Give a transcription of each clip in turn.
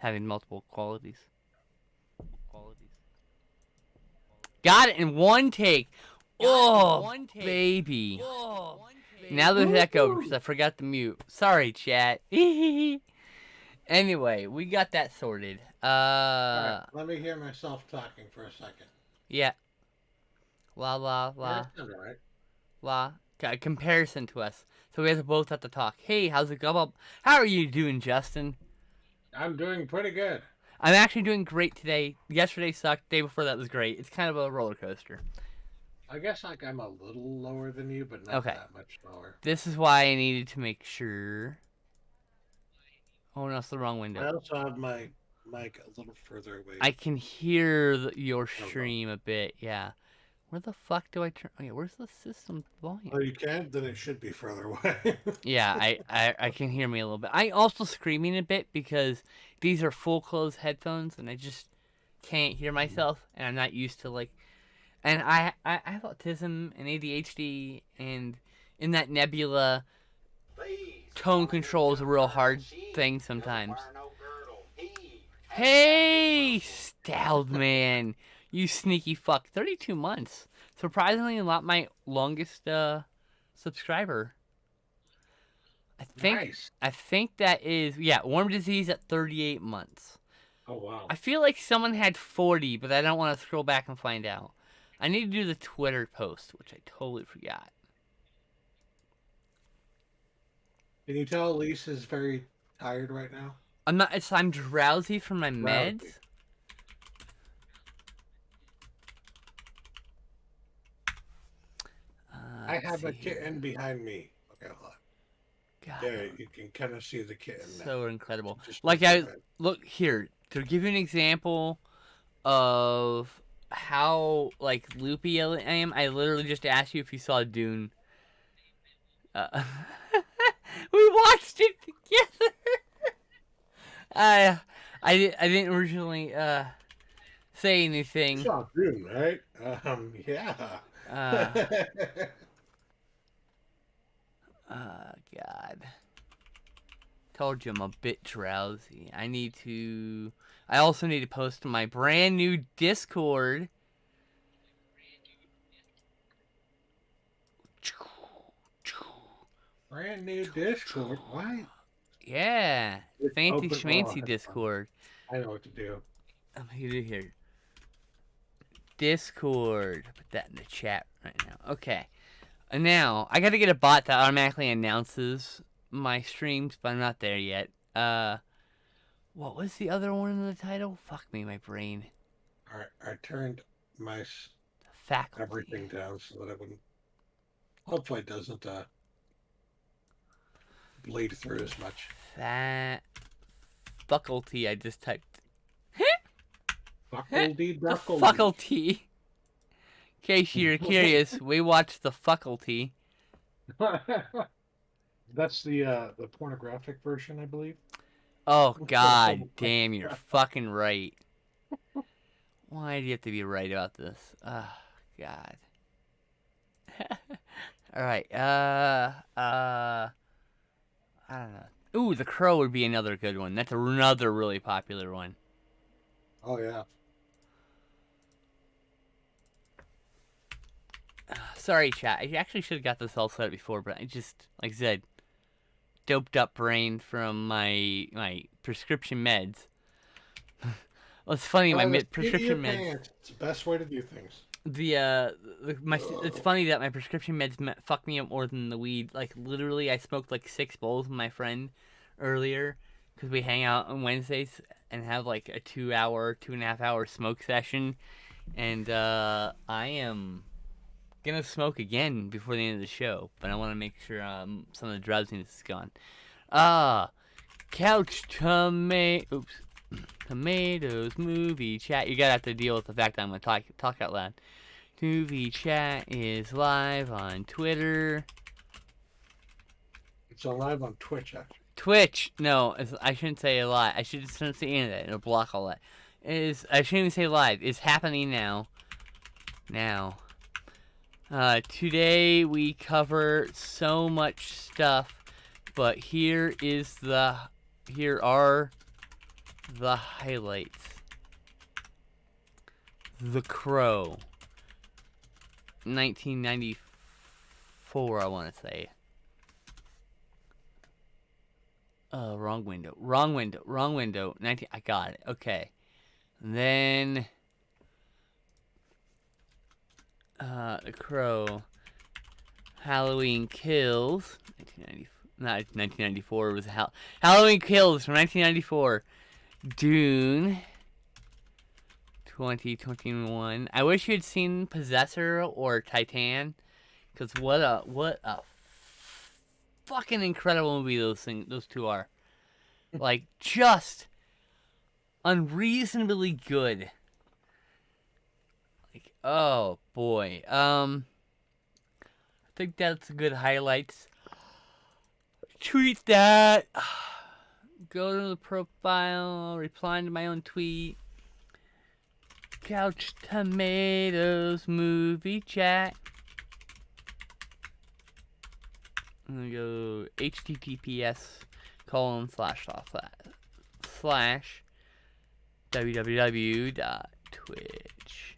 having multiple qualities. Got it in one take. Oh, baby. Now there's echo because I forgot to mute. Sorry, chat. Anyway, we got that sorted. Alright, let me hear myself talking for a second. Yeah. La la Yeah, la that sounded right. la. Comparison to us. So we guys both have to talk. Hey, how's it going? How are you doing, Justin? I'm doing pretty good. I'm actually doing great today. Yesterday sucked. Day before that was great. It's kind of a roller coaster. I guess like I'm a little lower than you, but not Okay. that much lower. This is why I needed to make sure. Oh no, it's the wrong I window. also have my mic a little further away. I can hear your stream a bit. Yeah. Where the fuck do I turn? Okay, where's the system volume? Oh, you can? Then it should be further away. Yeah, I can hear me a little bit. I also screaming a bit because these are full closed headphones and I just can't hear myself and I'm not used to like. And I have autism and ADHD and in that nebula, tone control is a real hard thing sometimes. Hey, Stalled man, you sneaky fuck! 32 months, surprisingly not my longest subscriber. Nice. I think that is warm disease at 38 months. Oh wow. I feel like someone had 40, but I don't want to scroll back and find out. I need to do the Twitter post, which I totally forgot. Can you tell Elise is very tired right now? I'm not. I'm drowsy from my meds. Drowsy. I have a kitten behind me. Okay, hold on. God. Yeah, you can kind of see the kitten now. So incredible. Just Like look here to give you an example of how like loopy I am. I literally just asked you if you saw Dune. We watched it together. I didn't originally say anything. You saw Dune, right? Yeah. God. Told you I'm a bit drowsy. I also need to post my brand new Discord. Brand new Discord? What? Yeah. It's Fancy open- schmancy oh, Discord. I know what to do. I'm here. Discord. Put that in the chat right now. Okay. And now, I gotta get a bot that automatically announces my streams, but I'm not there yet. What was the other one in the title? Fuck me, my brain. Alright, I turned my Faculty. everything down so that it wouldn't. Hopefully, it doesn't bleed through as much. Faculty, I just typed. Faculty. In case you're curious, we watched the Faculty. That's the pornographic version, I believe. Oh god damn, you're fucking right. Why do you have to be right about this? Oh god. Alright, I don't know. Ooh, The Crow would be another good one. That's another really popular one. Oh yeah. Sorry, chat. I actually should have got this all set up before, but I just, like I said, doped up brain from my prescription meds. Well, it's funny, my prescription meds. It's the best way to do things. It's funny that my prescription meds fuck me up more than the weed. Like literally, I smoked like 6 bowls with my friend earlier because we hang out on Wednesdays and have like a 2.5 hour smoke session, and I am gonna smoke again before the end of the show, but I want to make sure some of the drowsiness is gone. Couch tomatoes movie chat. You gotta have to deal with the fact that I'm gonna talk out loud. Movie chat is live on Twitter. It's live on Twitch, actually. Twitch. No, I shouldn't say live. I should just say the internet. It'll block all that. I shouldn't even say live. It's happening now. Today we cover so much stuff, but here are the highlights. The Crow. 1994, I want to say. Wrong window. Wrong window. Wrong window. 19. I got it. Okay. And then The Crow. Halloween Kills. 1994. It was Halloween Kills from 1994. Dune. 2021. I wish you had seen Possessor or Titan, because what a fucking incredible movie those two are. Like, just unreasonably good. Like, oh boy. I think that's a good highlights. Tweet that. Go to the profile, reply to my own tweet. Couch Tomatoes movie chat. I'm gonna go https://www.twitch.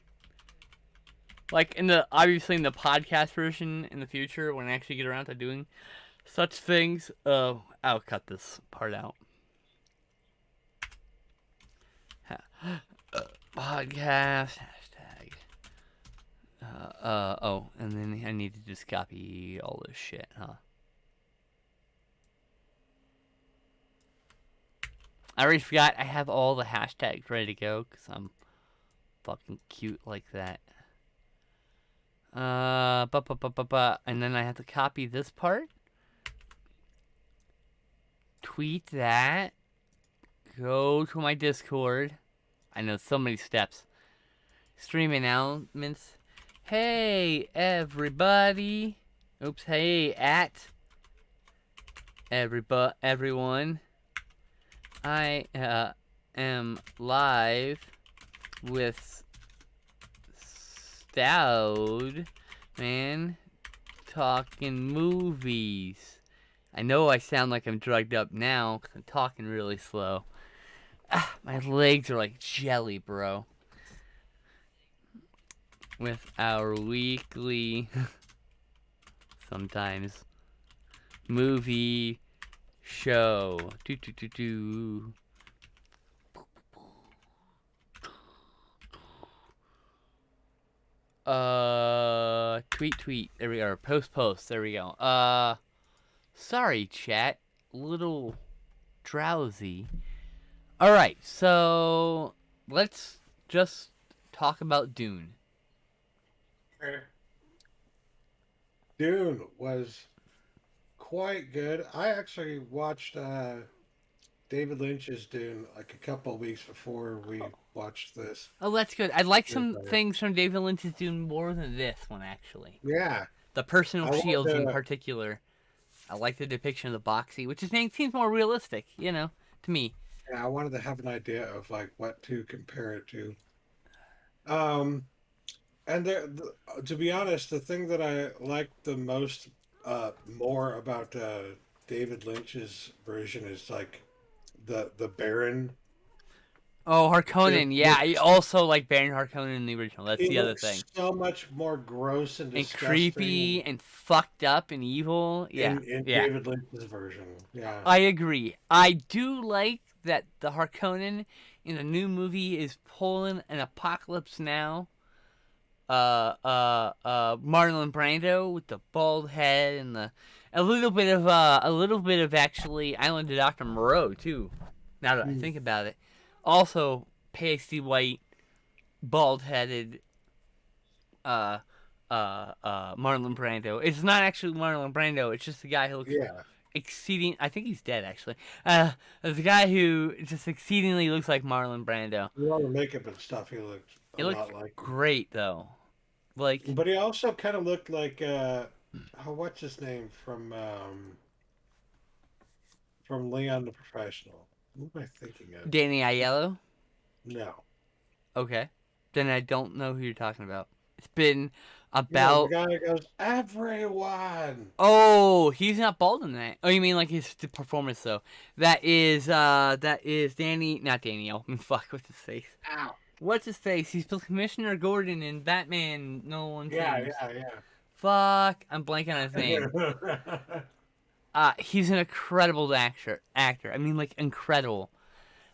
Like obviously in the podcast version in the future, when I actually get around to doing such things, I'll cut this part out. Podcast hashtag. Oh, and then I need to just copy all this shit, huh? I already forgot I have all the hashtags ready to go because I'm fucking cute like that. And then I have to copy this part. Tweet that. Go to my Discord. I know so many steps. Stream announcements. Hey, everybody. Oops, hey, at everyone. I am live with Stout Man talking movies. I know I sound like I'm drugged up now because I'm talking really slow. My legs are like jelly, bro. With our weekly, sometimes, movie show. Tweet. There we go. Post. There we go. Sorry, chat. A little drowsy. Alright, so let's just talk about Dune. Dune was quite good. I actually watched David Lynch's Dune like a couple of weeks before we watched this. Oh, that's good. I like some things from David Lynch's Dune more than this one, actually. Yeah. The personal shields in particular. I like the depiction of the boxy, which seems more realistic, to me. Yeah, I wanted to have an idea of like what to compare it to. And to be honest, the thing that I liked the most, more about David Lynch's version is like the Baron. Oh, Harkonnen, yeah. I also like Baron Harkonnen in the original. That's the other thing. So much more gross and disgusting. And creepy and fucked up and evil. Yeah. In David Lynch's version. Yeah. I agree. I do like that the Harkonnen in the new movie is pulling an Apocalypse Now. Marlon Brando with the bald head and a little bit of actually Island of Dr. Moreau too. Now that I think about it, also pasty white, bald headed, Marlon Brando. It's not actually Marlon Brando. It's just the guy who looks exceeding. I think he's dead actually. The guy who just exceedingly looks like Marlon Brando. With all the makeup and stuff, he looked a lot like great though. Like, but he also kind of looked like what's his name from Leon the Professional. What am I thinking of? Danny Aiello? No. Okay. Then I don't know who you're talking about. It's been The about. guy that goes, everyone. Oh, he's not bald in that. Oh, you mean like his performance though? That is Danny, not Danny Elfman. Fuck, what's his face? Ow. What's his face? He's Commissioner Gordon in Batman. No one Yeah, things. yeah, Fuck, I'm blanking on his name. yeah. He's an incredible actor. I mean, like incredible.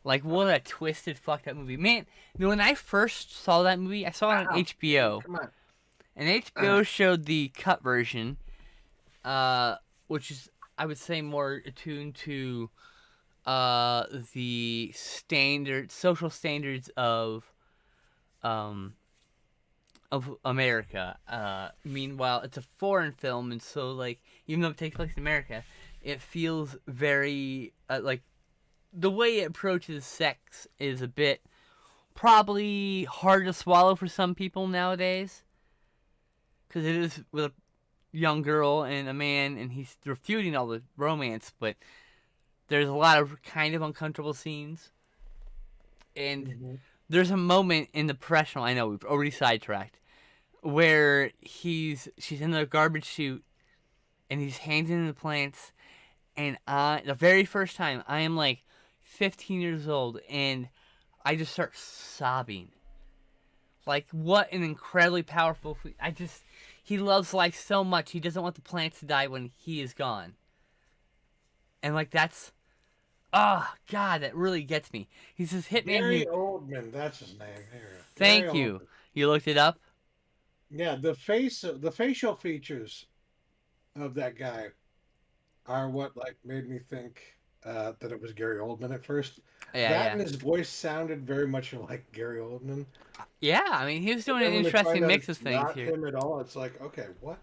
Like what a twisted, fucked up movie, man. When I first saw that movie, I saw it on Ow. HBO, Come on. and HBO showed the cut version, which is I would say more attuned to the social standards um of America. Meanwhile, it's a foreign film, and so like even though it takes place in America, it feels very like the way it approaches sex is a bit probably hard to swallow for some people nowadays, because it is with a young girl and a man, and he's refuting all the romance, but there's a lot of kind of uncomfortable scenes, and Hmm. there's a moment in the professional. I know we've already sidetracked where she's in the garbage chute and he's handing the plants, and the very first time I am like 15 years old and I just start sobbing. Like what an incredibly powerful. He loves life so much. He doesn't want the plants to die when he is gone. And like that's oh God, that really gets me. He's this hitman Gary who. Oldman, that's his name. Here, Gary Thank you. Oldman. You looked it up. Yeah, the facial features of that guy are what like made me think that it was Gary Oldman at first. Yeah, That yeah, and his voice sounded very much like Gary Oldman. yeah. I mean, he was But doing an then when they find interesting out mix it's of things not here. him at all, it's like, okay, what?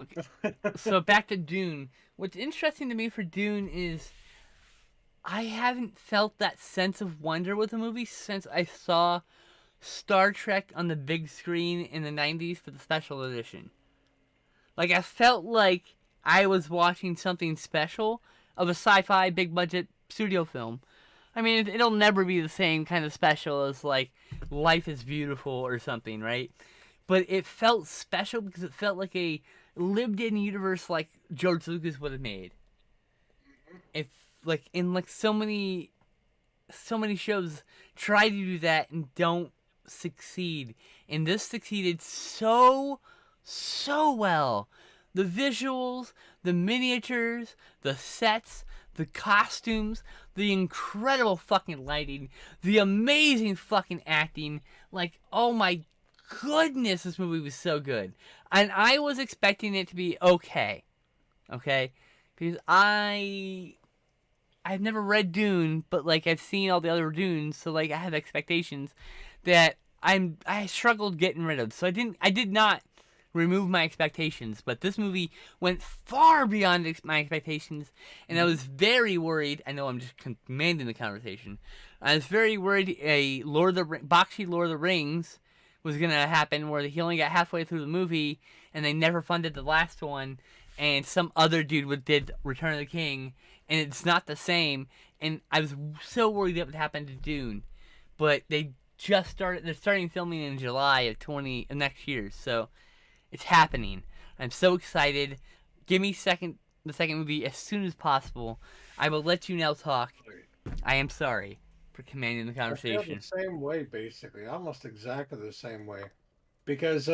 Okay, so back to Dune. What's interesting to me for Dune is I haven't felt that sense of wonder with the movie since I saw Star Trek on the big screen in the 90s for the special edition. Like, I felt like I was watching something special of a sci fi big budget studio film. I mean, it'll never be the same kind of special as, like, Life is Beautiful or something, right? But it felt special because it felt like a lived in universe like George Lucas would have made. If, like, in, like, so many shows try to do that and don't succeed. And this succeeded so well. The visuals, the miniatures, the sets, the costumes, the incredible fucking lighting, the amazing fucking acting. Like, oh my goodness, this movie was so good. And I was expecting it to be okay. Okay? Because I've never read Dune, but like I've seen all the other Dunes, so like I have expectations that I struggled getting rid of. So I did not remove my expectations, but this movie went far beyond my expectations, and I was very worried. I know I'm just commanding the conversation. I was very worried a boxy Lord of the Rings was gonna happen, where he only got halfway through the movie and they never funded the last one, and some other dude did Return of the King, and it's not the same. And I was so worried that would happen to Dune, but they just started. They're starting filming in July of next year, so it's happening. I'm so excited. Give me the second movie as soon as possible. I will let you now talk. I am sorry for commanding the I feel the conversation. same way, basically, almost exactly the same way, because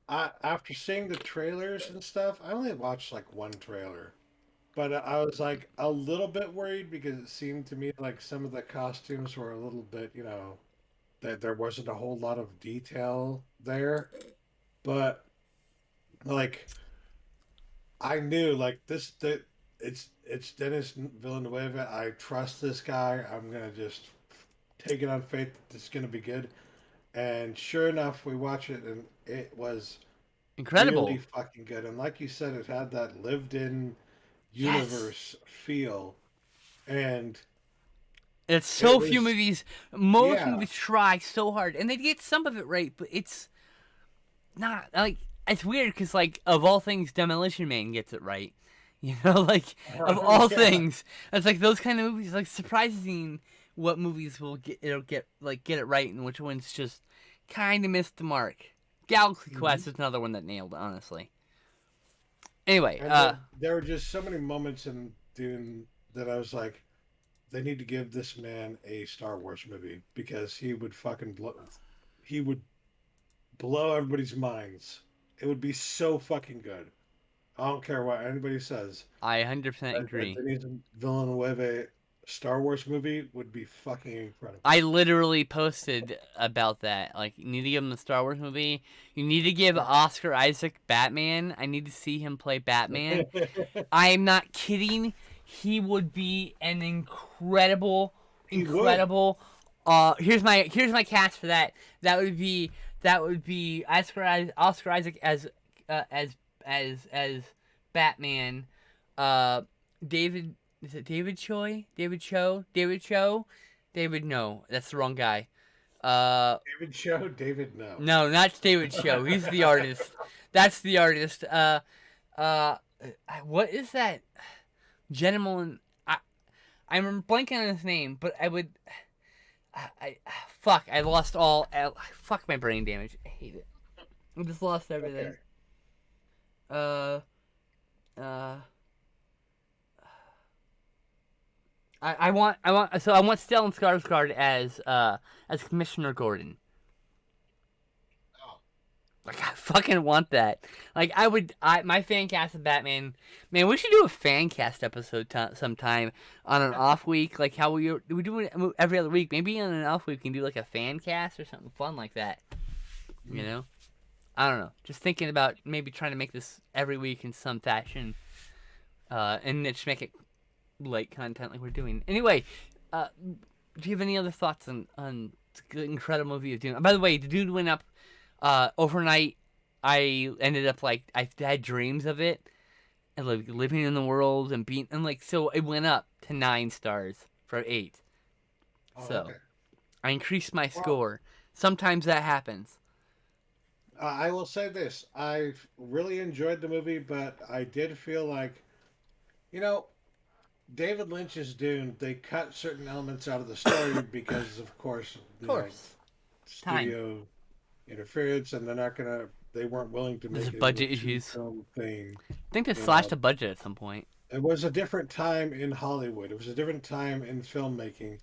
after seeing the trailers and stuff, I only watched like one trailer, but I was like a little bit worried because it seemed to me like some of the costumes were a little bit, that there wasn't a whole lot of detail there, but like I knew like this that it's Dennis Villanueva. I trust this guy. I'm gonna just take it on faith that it's gonna be good. And sure enough, we watch it and it was really Incredible. fucking good. And like you said, it had that lived-in Yes. universe feel, and It's it so few was movies. Most yeah. movies try so hard, and they get some of it right, but it's not like it's weird because like of all things, Demolition Man gets it right. You know, like of all Yeah. things, it's like those kind of movies. Like surprising what movies will get it right, and which ones just kind of miss the mark. Galaxy Hmm. Quest is another one that nailed it, honestly. Anyway, And there were just so many moments in Dune that I was like, they need to give this man a Star Wars movie because he would blow everybody's minds. It would be so fucking good. I don't care what anybody says. I 100% That agree. Denis Villeneuve Star Wars movie would be fucking incredible. I literally posted about that. Like, you need to give him the Star Wars movie. You need to give Yeah. Oscar Isaac Batman. I need to see him play Batman. I am not kidding. He would be an He would. incredible. Here's my cast for that. That would be Oscar Isaac uh, as as Batman. Uh, David is it David Choi? David Cho? David Cho? David no, that's the wrong guy. Uh, David Show, David no. no, not David Cho. He's the artist. That's the artist. Uh, what is that gentleman? I'm blanking on his name, but I would. I fuck. I lost all. Fuck my brain damage. I hate it. I just lost everything. Okay. Uh, uh. I want Stellan Skarsgård as Commissioner Gordon. Oh, Like I fucking want that. Like my fan cast of Batman. Man, we should do a fan cast episode sometime on an off week. Like how we do it every other week. Maybe on an off week we can do like a fan cast or something fun like that. You know, I don't know. Just thinking about maybe trying to make this every week in some fashion, and just make it like content like we're doing. Anyway, do you have any other thoughts on the incredible movie of Dune? By the way, the Dune went up overnight. I ended up like I had dreams of it and like living in the world and being and like so it went up to 9 stars from 8. oh, So okay. I increased my Well, score. Sometimes that happens. I will say this: I really enjoyed the movie, but I did feel like, you know, David Lynch's Dune. They cut certain elements out of the story because, of course, Of course, time. studio interference, and they weren't willing to There's make it into a budget two issues. film thing. I think they You slashed know, the budget at some point. it was a different time in Hollywood. It was a different time in filmmaking.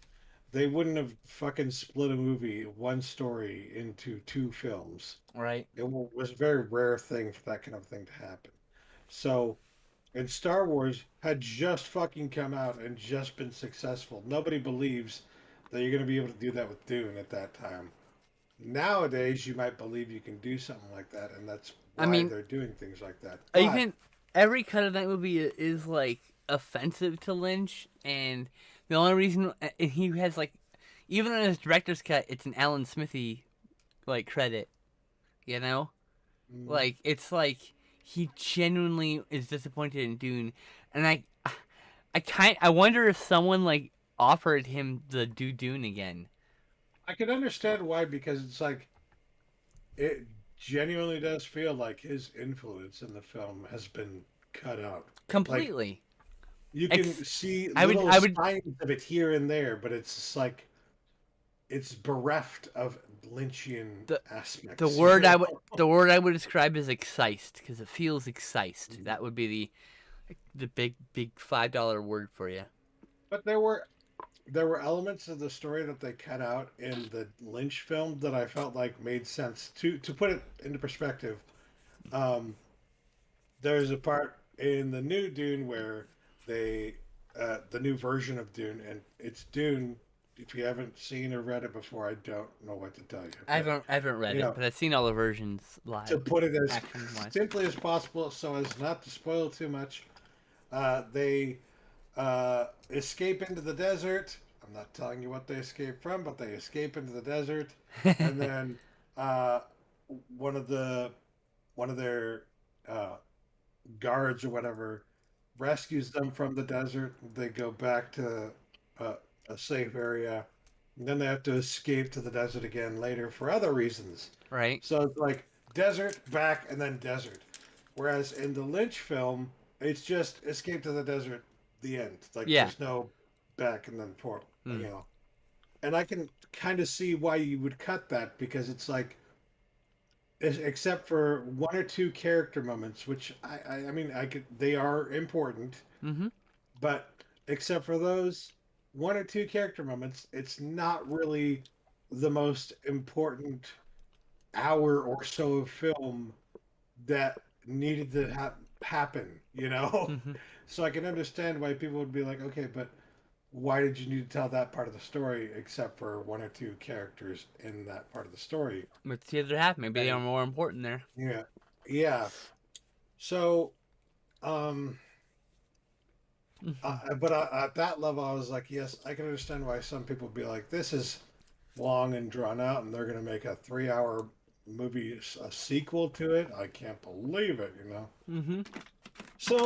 They wouldn't have fucking split a movie, one story, into two films. Right. Was a very rare thing for that kind of thing to happen. So, and Star Wars had just fucking come out and just been successful. Nobody believes that you're going to be able to do that with Dune at that time. Nowadays, you might believe you can do something like that, and that's I why mean, they're doing things like that. But even every cut of that movie is like offensive to Lynch, and the only reason and he has like, even on his director's cut, it's an Alan Smithy like credit. You know, mm, like it's like he genuinely is disappointed in Dune, and I wonder if someone like offered him to do Dune again. I can understand why because it's like it genuinely does feel like his influence in the film has been cut out. Like Completely. you can Ex- see I would little I would signs of it here and there, but it's just like it's bereft of Lynchian the the aspects. You word I know? would the word I would describe is excised because it feels excised. Mhm. That would be the big $5 word for you. But there were elements of the story that they cut out in the Lynch film that I felt like made sense. To put it into perspective, um, there's a part in the new Dune where the new version of Dune, and it's Dune. If you haven't seen or read it before, I don't know what to tell you. But I haven't read you it, know, but I've seen all the versions to live, put it as action wise. simply as possible, so as not to spoil too much, they escape into the desert. I'm not telling you what they escape from, but they escape into the desert, and then uh, one of the one of their uh, guards or whatever rescues them from the desert. They go back to uh, a safe area. And then they have to escape to the desert again later for other reasons. Right? So it's like desert, back, and then desert. Whereas in the Lynch film, it's just escape to the desert, the end. Like Yeah. there's no back and then forth, Hmm. you know. And I can kind of see why you would cut that because it's like except for one or two character moments, which I mean, I could, they are important, Mm-hmm. but except for those one or two character moments, it's not really the most important hour or so of film that needed to happen, you know? Mm-hmm. So I can understand why people would be like, okay, but why did you need to tell that part of the story except for one or two characters in that part of the story? But the other half, maybe they are And more important there. yeah, yeah. So, um, Mm-hmm. but at that level, I was like, yes, I can understand why some people would be like, this is long and drawn out, and they're going to make a 3 hour movie, a sequel to it. I can't believe it, you know? Mm-hmm.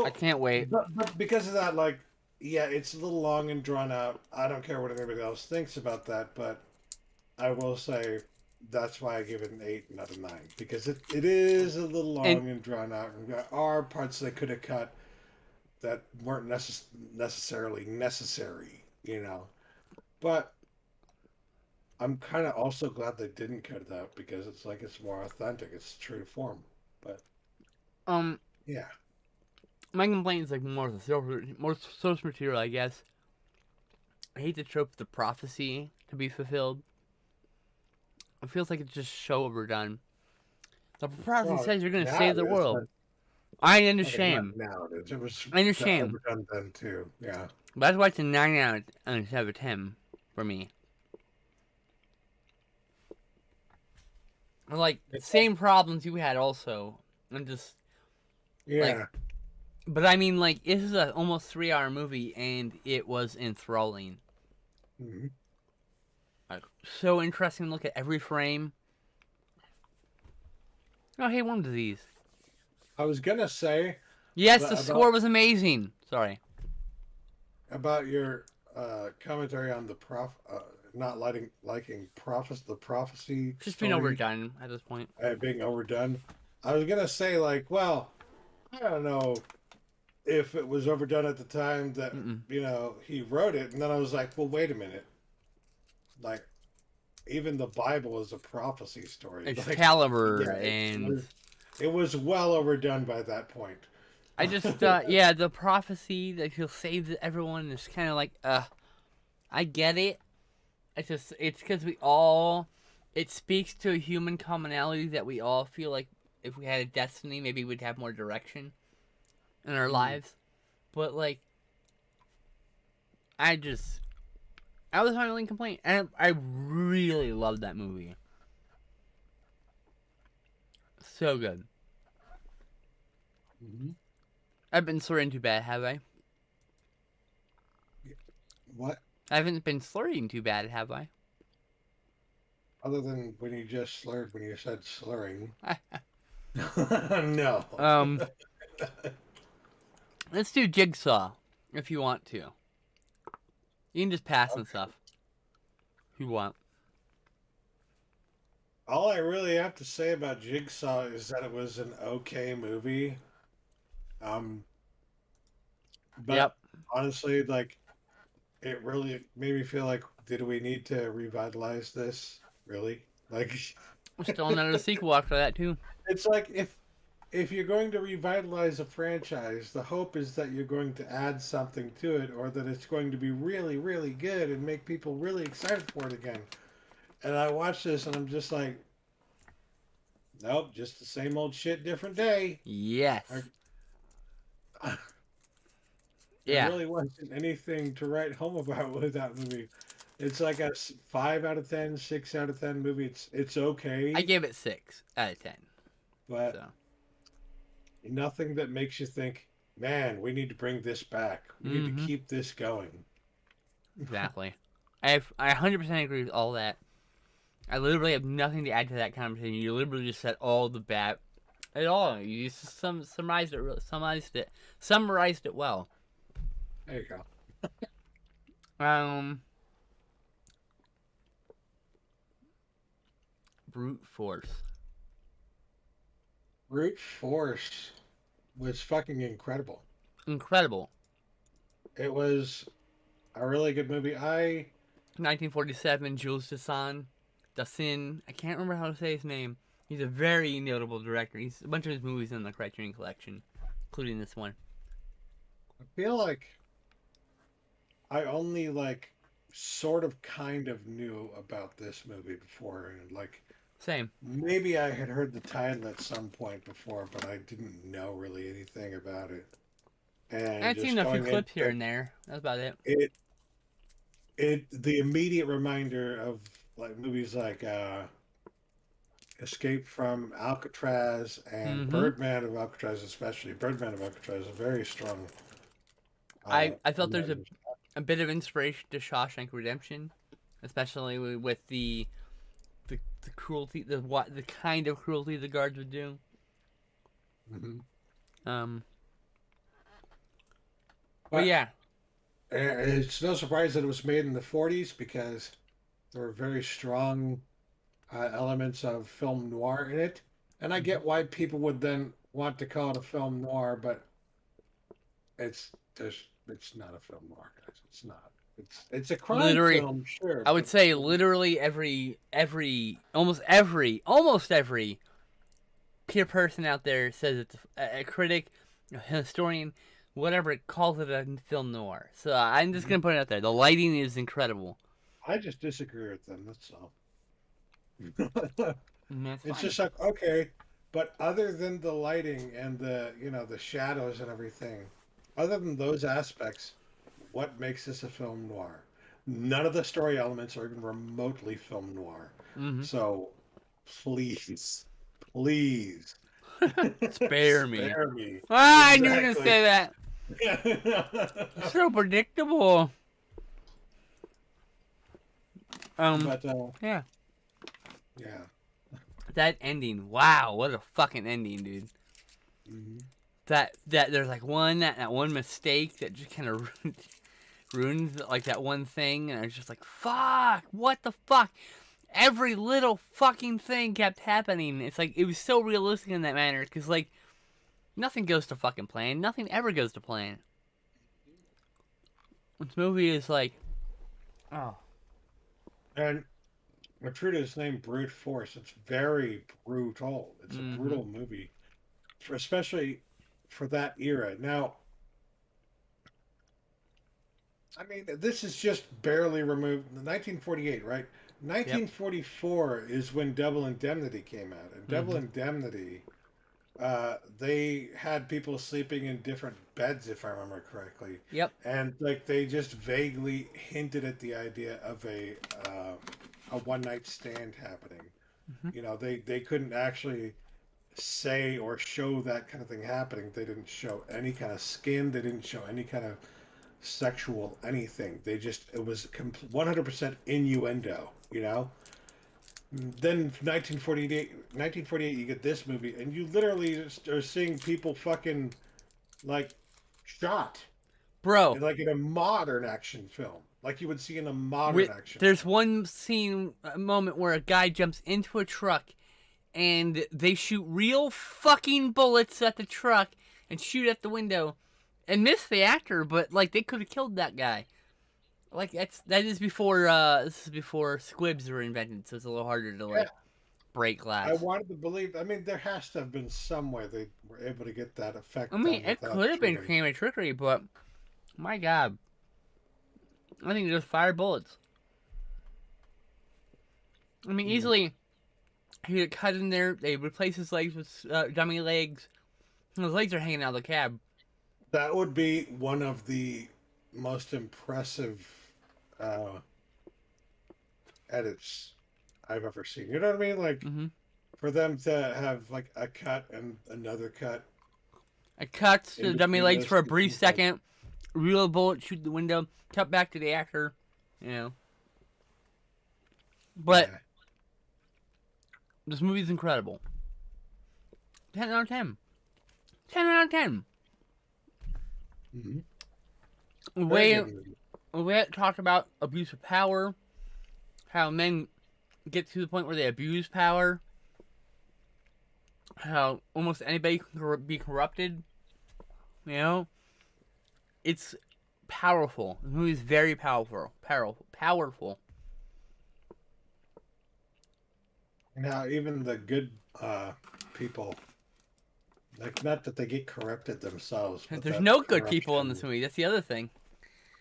I So, can't wait. but because of that, like, yeah, it's a little long and drawn out. I don't care what anybody else thinks about that, but I will say that's why I give it an 8 out of 9 because it is a little And long and drawn out, and there are parts they could have cut that weren't necessarily necessary, you know. But I'm kind of also glad they didn't cut it out because it's like it's more authentic, it's true to form. But um, yeah, my complaint is like more source material, I guess. I hate the trope of the prophecy to be fulfilled. It feels like it's just so overdone. The prophecy well, says you're gonna now save it the is, world. but I okay, not understand. now it is. It was I understand. overdone then too. Yeah. But that's why it's a 9 out of 10 for me. Like, It's like, same problems you had also. I'm just, like, yeah. but I mean, like, this is a almost 3 hour movie and it was enthralling. Mhm. Like, so interesting to look at every frame. Oh, hey, one of these. I was gonna say Yes, the that score was amazing. Sorry. about your commentary on the not liking the prophecy Just being story overdone at this point. being overdone. I was gonna say like, well, I don't know if it was overdone at the time that Mm-mm. he wrote it, and then I was like, well, wait a minute, like even the Bible is a prophecy story. Like, Excalibur yeah, and it was well overdone by that point. I just thought, yeah, the prophecy that he'll save everyone is kind of like, I get it. It's because it speaks to a human commonality that we all feel like if we had a destiny, maybe we'd have more direction in our Mm. lives. But like, I just, I was my only complaint, and I really loved that movie. So good. Mhm. I've been slurring too bad, have I? What I haven't been slurring too bad, have I? other than when you just slurred when you said slurring? No. um, let's do Jigsaw if you want to. You can just pass and Okay. stuff if you want. All I really have to say about Jigsaw is that it was an okay movie. Um, Yep, but honestly, like it really made me feel like, did we need to revitalize this? Really? Like, still another sequel after that too. it's like if you're going to revitalize a franchise, the hope is that you're going to add something to it, or that it's going to be really, really good and make people really excited for it again. And I watched this, and I'm just like, nope, just the same old shit, different day. I, Yes. there Yeah. really wasn't anything to write home about with that movie. It's like a 5 out of 10, 6 out of 10 movie. It's I okay, gave it 6 out of 10. but So. nothing that makes you think, man, we need to bring this back. We need to Mm-hmm. keep this going. Exactly. I 100% agree with all that. I literally have nothing to add to that conversation. You literally just said all the bad. At all. You just summarized it well. There you go. Um, brute force. Brute Force was fucking incredible. Incredible. It was a really good movie. 1947. Jules Dassin. I can't remember how to say his name. He's a very notable director. He's a bunch of his movies in the Criterion Collection, including this one. I feel like I only like sort of kind of knew about this movie before, and like Same. maybe I had heard the title at some point before, but I didn't know really anything about it. And I've seen just a few going clips here into and there. That's about it. it, the immediate reminder of like movies like Escape from Alcatraz and Mm-hmm. Birdman of Alcatraz, especially Birdman of Alcatraz, is a very strong. I felt there's Imagination. a bit of inspiration to Shawshank Redemption, especially with the cruelty, the kind of cruelty the guards would do. Mhm. Um, but But yeah. it's no surprise that it was made in the 40s because there were very strong elements of film noir in it. And I Mhm. get why people would then want to call it a film noir, but it's not a film noir, guys. It's not. It's a crime Literally, film, sure, I would but say literally almost every peer person out there says it's a critic, a historian, whatever, calls it a film noir. So I'm just Mhm. gonna put it out there. The lighting is incredible. I just disagree with them. That's all. That's It's fine. just like okay, but other than the lighting and the the shadows and everything, other than those aspects, what makes this a film noir? None of the story elements are even remotely film noir. Mm-hmm. So please, please Spare me. spare me. Ah, I knew you were gonna Exactly. say that. So predictable. Um, But yeah. yeah. That ending. Wow, what a fucking ending, dude. Mhm. That there's like that one mistake that just kind of ruins like that one thing, and I was just like, fuck, what the fuck? Every little fucking thing kept happening. It's like it was so realistic in that manner because like nothing goes to fucking plan. Nothing ever goes to plan. This movie is like, oh. And true to its name, brute force. It's very brutal. It's a Mm-hmm. brutal movie, especially for that era. Now, I mean, this is just barely removed. 1948, right? Yep. 1944 is when Double Indemnity came out, and Double Mm-hmm. Indemnity, they had people sleeping in different beds, if I remember correctly, Yep. and like they just vaguely hinted at the idea of a one night stand happening. Mm-hmm. They couldn't actually say or show that kind of thing happening. They didn't show any kind of skin. They didn't show any kind of sexual anything. They just it was 100% innuendo. Then 1948, you get this movie, and you literally just are seeing people fucking like shot, Bro, like in a modern action film, like you would see in a modern action there's film. one scene, a moment where a guy jumps into a truck and they shoot real fucking bullets at the truck and shoot at the window and miss the actor, but like they could have killed that guy. Like that is before this is before squibs were invented, so it's a little harder to Yeah, like break I glass. wanted to believe. I mean, there has to have been some way they were able to get that I effect mean, done it without could have been shooting. creative trickery, but my god, I think they just fired bullets. I mean, Mm. easily he get cut in there. They replace his legs with dummy legs. His legs are hanging out of the cab. That would be one of the most impressive uh, edits I've ever seen. You know what I mean? Like Mm-hmm. for them to have like a cut and another cut It cuts to in the dummy between legs those for a two brief people. second. Real bullet shoot the window. Cut back to the actor. You know. But Yeah. this movie's incredible. 10 out of 10. 10 out of 10. Hmm. The Very way, good movie. the way it talked about abuse of power, how men get to the point where they abuse power, how almost anybody can be corrupted. You know, it's powerful. The movie's very powerful. Powerful. And how even the good people, like, not that they get corrupted themselves, but There's that no good people in this corruption. movie. That's the other thing.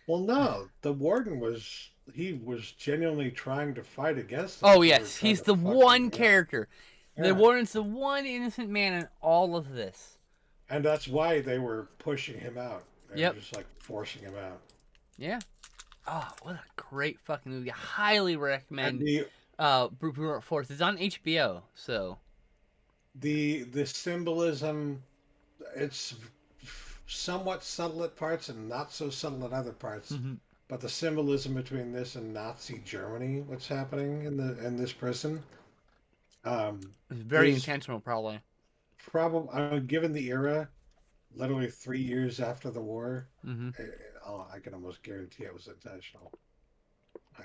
Well, no, the warden was he was genuinely trying to fight against the Oh people who were yes, trying he's to the fuck one him up. character. The Yeah, warden's the one innocent man in all of this. and that's why they were pushing him out. They were Yep. just like forcing him out. Yeah. Oh, what a great fucking movie! I highly And recommend. Brute Force. It's on HBO. So. the symbolism, it's somewhat subtle at parts and not so subtle at other parts. Mm-hmm. But the symbolism between this and Nazi Germany, what's happening in this prison, um, It's very is intentional, probably. probably given the era, literally 3 years after the war. Mm-hmm. eh, oh, I can almost guarantee it was intentional. I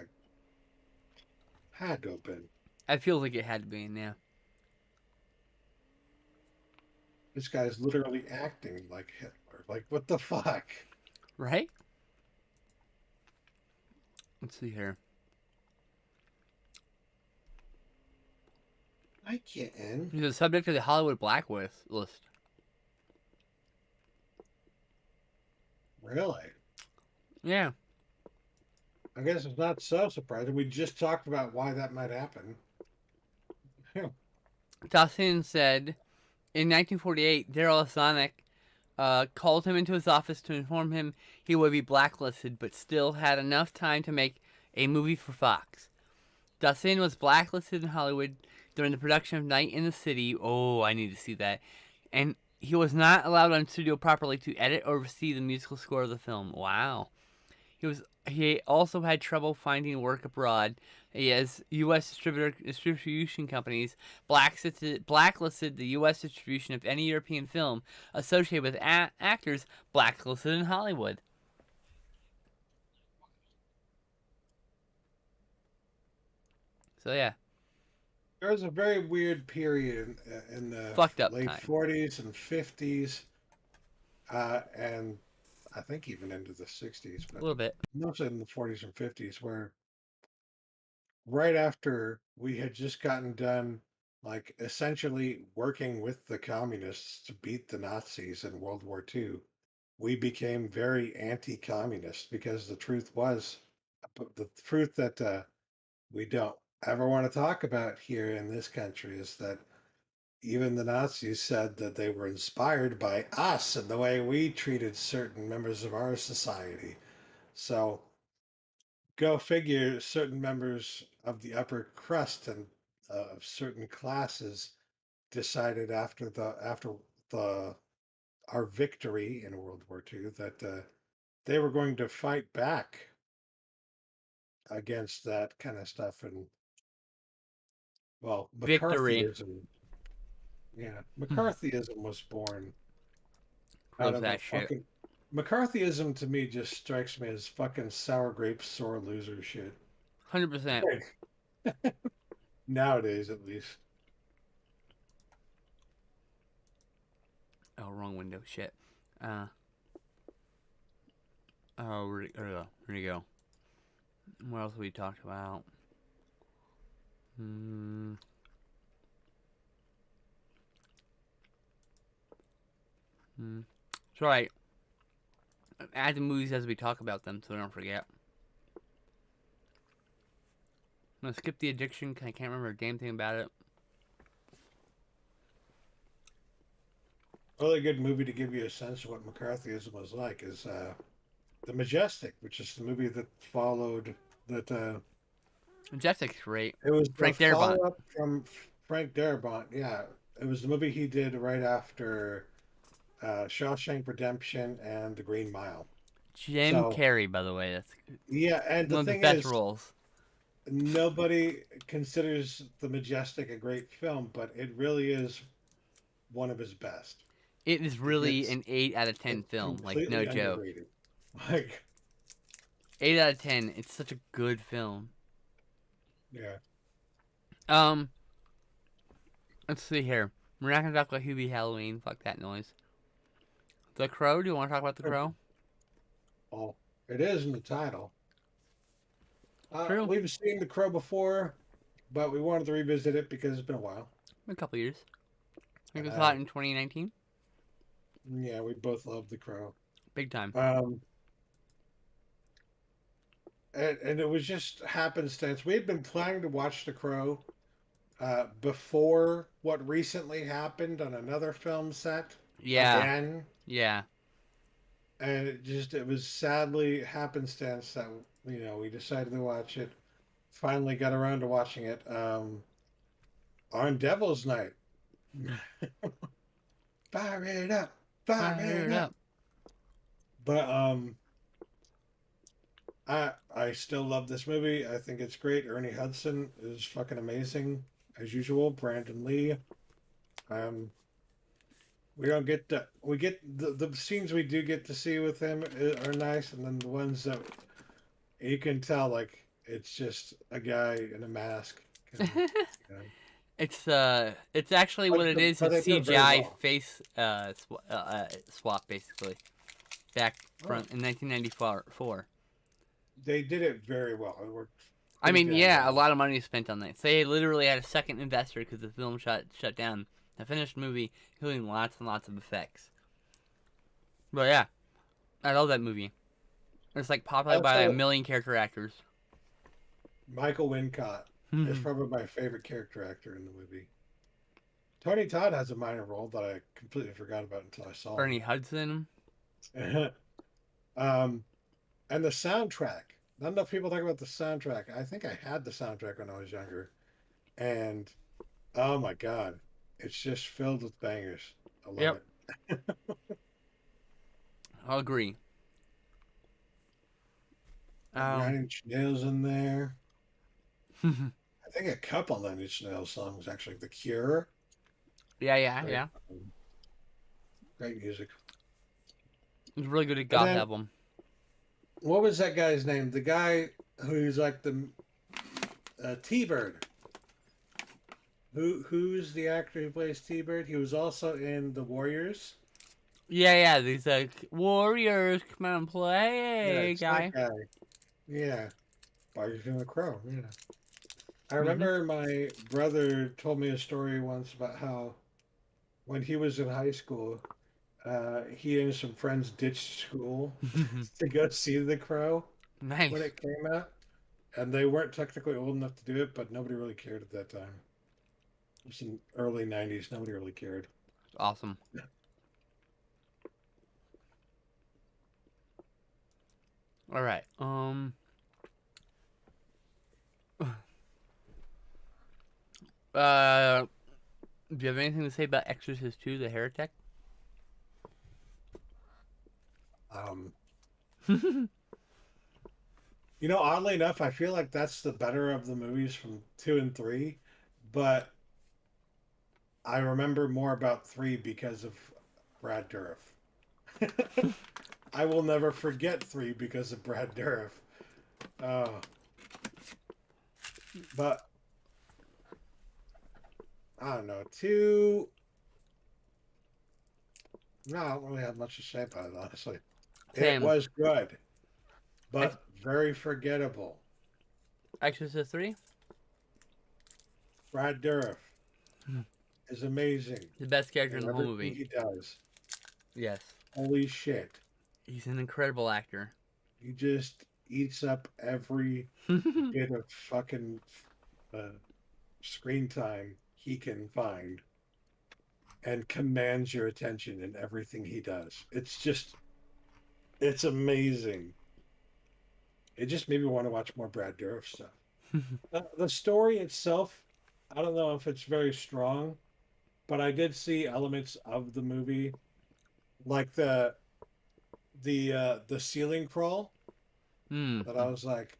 had to have been. I feel like it had to be in there, This guy's literally acting like Hitler. Like, what the fuck? right? Let's see here. I can't. He's the subject of the Hollywood Blacklist list. Really? Yeah. I guess it's not so surprising. We just talked about why that might happen. Dawson said in 1948, Daryl Sonic called him into his office to inform him he would be blacklisted, but still had enough time to make a movie for Fox. Dawson was blacklisted in Hollywood during the production of Night in the City. Oh, I need to see that. And he was not allowed on studio properly to edit or oversee the musical score of the film. Wow. He also had trouble finding work abroad, as U.S. distribution companies blacklisted the U.S. distribution of any European film associated with actors blacklisted in Hollywood. So yeah, There was a very weird period in the fucked up late time 40s and 50s, and I think even into the 60s, a but little bit. mostly in the 40s and 50s, where right after we had just gotten done, like essentially working with the communists to beat the Nazis in World War II, we became very anti-communist because the truth that we don't ever want to talk about here in this country is that even the Nazis said that they were inspired by us and the way we treated certain members of our society. So go figure, certain members of the upper crust and of certain classes decided after the our victory in World War II that they were going to fight back against that kind of stuff. And well, Victory. McCarthyism, yeah, McCarthyism was born out Close of a that shit. fucking McCarthyism to me just strikes me as fucking sour grape sore loser shit. 100%. Like, nowadays, at least. Oh, wrong window. Shit. Uh. Oh, where'd he go? What else have we talked about? Hmm. Hmm. It's alright. Add the movies as we talk about them so I don't forget. I'm gonna skip the addiction 'cause I can't remember a damn thing about it. A really good movie to give you a sense of what McCarthyism was like is The Majestic, which is the movie that followed that. Majestic's great. It was the Frank Darabont. follow-up from Frank Darabont. Yeah, it was the movie he did right after Shawshank Redemption and The Green Mile. Jim So Carrey, by the way. That's yeah, and the one of his thing best is, roles. nobody considers The Majestic a great film, but it really is one of his best. It is It really gets an 8 out of 10 it's film. Like, no completely joke. underrated. Like, 8 out of 10. It's such a good film. yeah. Um, let's see here. We're not gonna talk about Hubie Halloween. Fuck that noise. The Crow. Do you want to talk about The Crow? Well, it is in the title. True. We've seen The Crow before. but we wanted to revisit it because it's been a while. A couple years. I think And we saw it in 2019. yeah, we both love The Crow. Big time. Um, and it was just happenstance. We had been planning to watch The Crow before what recently happened on another film set Yeah. again, Yeah. and it was sadly happenstance that we decided to watch it. Finally got around to watching it on Devil's Night. Fire it up, fire Fire it it up. up. But I still love this movie. I think it's great. Ernie Hudson is fucking amazing as usual. Brandon Lee. Um, we don't get to we get the scenes we do get to see with him are nice, and then the ones that you can tell like it's just a guy in a mask. Kind of, you know. It's actually what it is. But It's they do it very CGI well. face swap basically. Back from Oh, in 1994. they did it very well. It worked I pretty mean, damn yeah, a well. lot of money was spent on that. They literally had a second investor because the film shut down. A finished movie, including lots and lots of effects. But yeah, I love that movie. It's like populated by a Also, million character actors. Michael Wincott is Bernie probably my favorite character actor in the movie. Tony Todd has a minor role that I completely forgot about until I saw Hudson. him. um, and the soundtrack. Not enough people talk about the soundtrack. I think I had the soundtrack when I was younger, and oh my god, it's just filled with bangers. I love Yep, it. I'll agree. Nine Um, Inch Nails in there. I think a couple Nine Inch Nails songs actually. The Cure. Great, yeah. great music. It's a really good And goth then album. what was that guy's name? The guy who's like the T-Bird. Who's the actor who plays T-Bird? He was also in The Warriors. Yeah. These warriors come out and Yeah, play, it's that guy. guy. Yeah, Barking from the Crow. Yeah. I Mm-hmm. remember my brother told me a story once about how when he was in high school, he and some friends ditched school to go see The Crow when Nice, it came out, and they weren't technically old enough to do it, but nobody really cared at that time. It was in early '90s. Nobody really cared. awesome. All right. Uh, do you have anything to say about Exorcist 2, The Heretic? Um, oddly enough, I feel like that's the better of the movies from two and three, but I remember more about three because of Brad Dourif. I will never forget three because of Brad Dourif. Uh, but I don't know. Two, no, I don't really have much to say about it, honestly. It Same. was good, Ex- but very forgettable. Exorcist 3? Brad Dourif is amazing The best character in in the whole everything movie. he does. Yes. Holy shit. He's an incredible actor. He just eats up every bit of fucking uh, screen time he can find and commands your attention in everything he does. It's amazing. It just made me want to watch more Brad Dourif stuff. The story itself, I don't know if it's very strong, but I did see elements of the movie, like the ceiling crawl, Hmm. that I was like,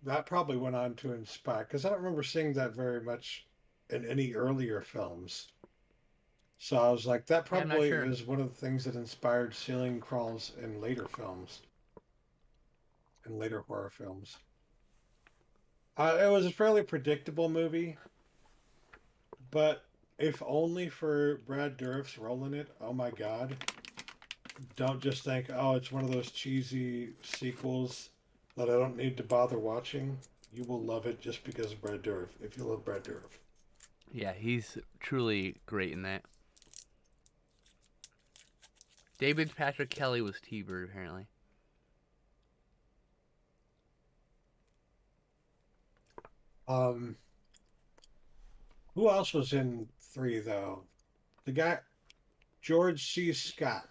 that probably went on to inspire, because I don't remember seeing that very much in any earlier films. So I was like, that Yeah, I'm not probably sure. is one of the things that inspired ceiling crawls in later films, in later horror films. It was a fairly predictable movie, but if only for Brad Dourif's role in it, oh my god. Don't just think, oh, it's one of those cheesy sequels that I don't need to bother watching. you will love it just because of Brad Dourif. If you love Brad Dourif. Yeah, he's truly great in that. David Patrick Kelly was T-Bird, apparently. Um, who else was in three though? The guy George C. Scott.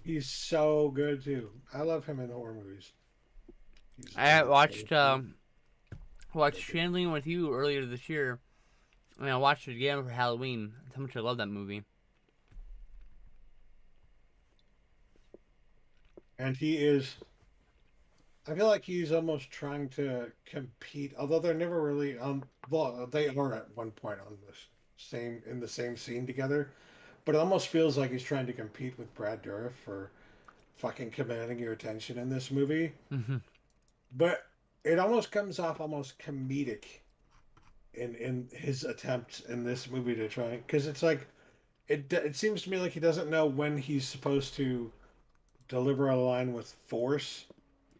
He's so good too. I love him in horror movies. He's I watched in Chandling with You earlier this year, and I watched it again for Halloween. That's how much I love that movie. and he is. I feel like he's almost trying to compete, although they're never really on. Well, they are at one point on this same in the same scene together, but it almost feels like he's trying to compete with Brad Dourif for fucking commanding your attention in this movie. Hmm. But it almost comes off almost comedic in his attempts in this movie to try, because it's like it seems to me like he doesn't know when he's supposed to deliver a line with force,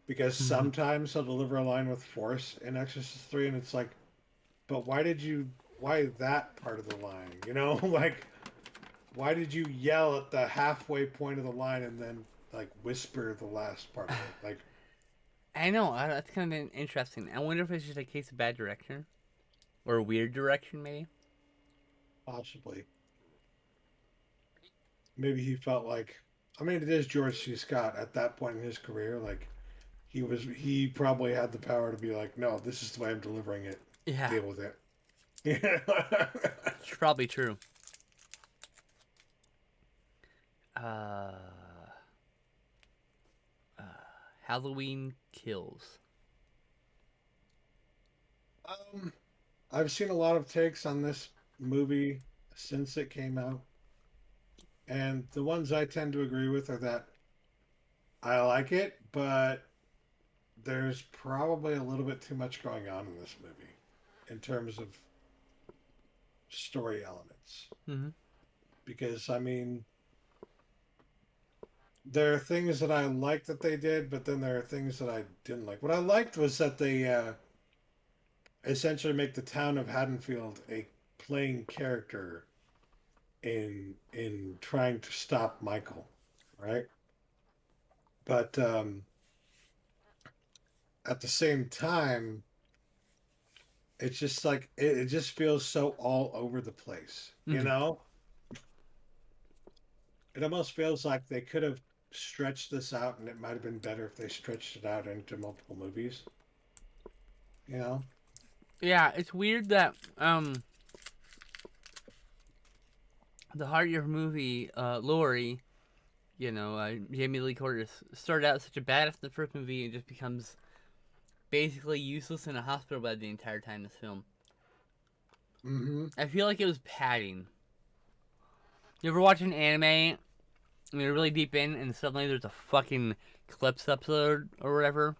because Hmm. sometimes he'll deliver a line with force in Exorcist 3 and it's like, but why that part of the line, like why did you yell at the halfway point of the line and then like whisper the last part of it, like I know, that's kind of interesting. I wonder if it's just a case of bad direction. Or a weird direction, maybe? possibly. Maybe he felt like, I mean, it is George C. Scott at that point in his career, like he probably had the power to be like, no, this is the way I'm delivering it, Yeah, deal with it. Yeah. it's probably true. Uh, uh, Halloween Kills. um I've seen a lot of takes on this movie since it came out, and the ones I tend to agree with are that I like it, but there's probably a little bit too much going on in this movie in terms of story elements. Mm-hmm. Because, I mean, there are things that I liked that they did, but then there are things that I didn't like. What I liked was that they essentially make the town of Haddonfield a playing character in trying to stop Michael, right? But at the same time, it's just like it just feels so all over the place, you Mm-hmm. know? It almost feels like they could have stretched this out, and it might have been better if they stretched it out into multiple movies, you know? Yeah, it's weird that the heart of your movie, Lori, Jamie Lee Curtis started out such a badass in the first movie and just becomes basically useless in a hospital bed the entire time in this film. Mm-hmm. I feel like it was padding. You ever watch an anime and you're really deep in, and suddenly there's a fucking clips episode or whatever?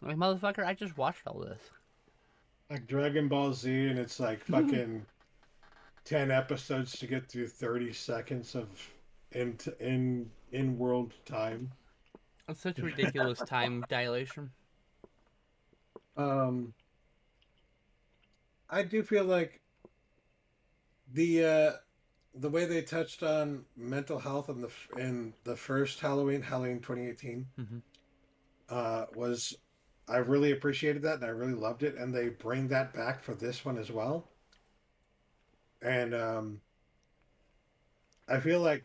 Like, motherfucker, I just watched all this. Like Dragon Ball Z, and it's like fucking 10 episodes to get through 30 seconds of in world time. It's such ridiculous time dilation. um I do feel like the way they touched on mental health in the first Halloween 2018, Mm-hmm. was, I really appreciated that and I really loved it, and they bring that back for this one as well. And I feel like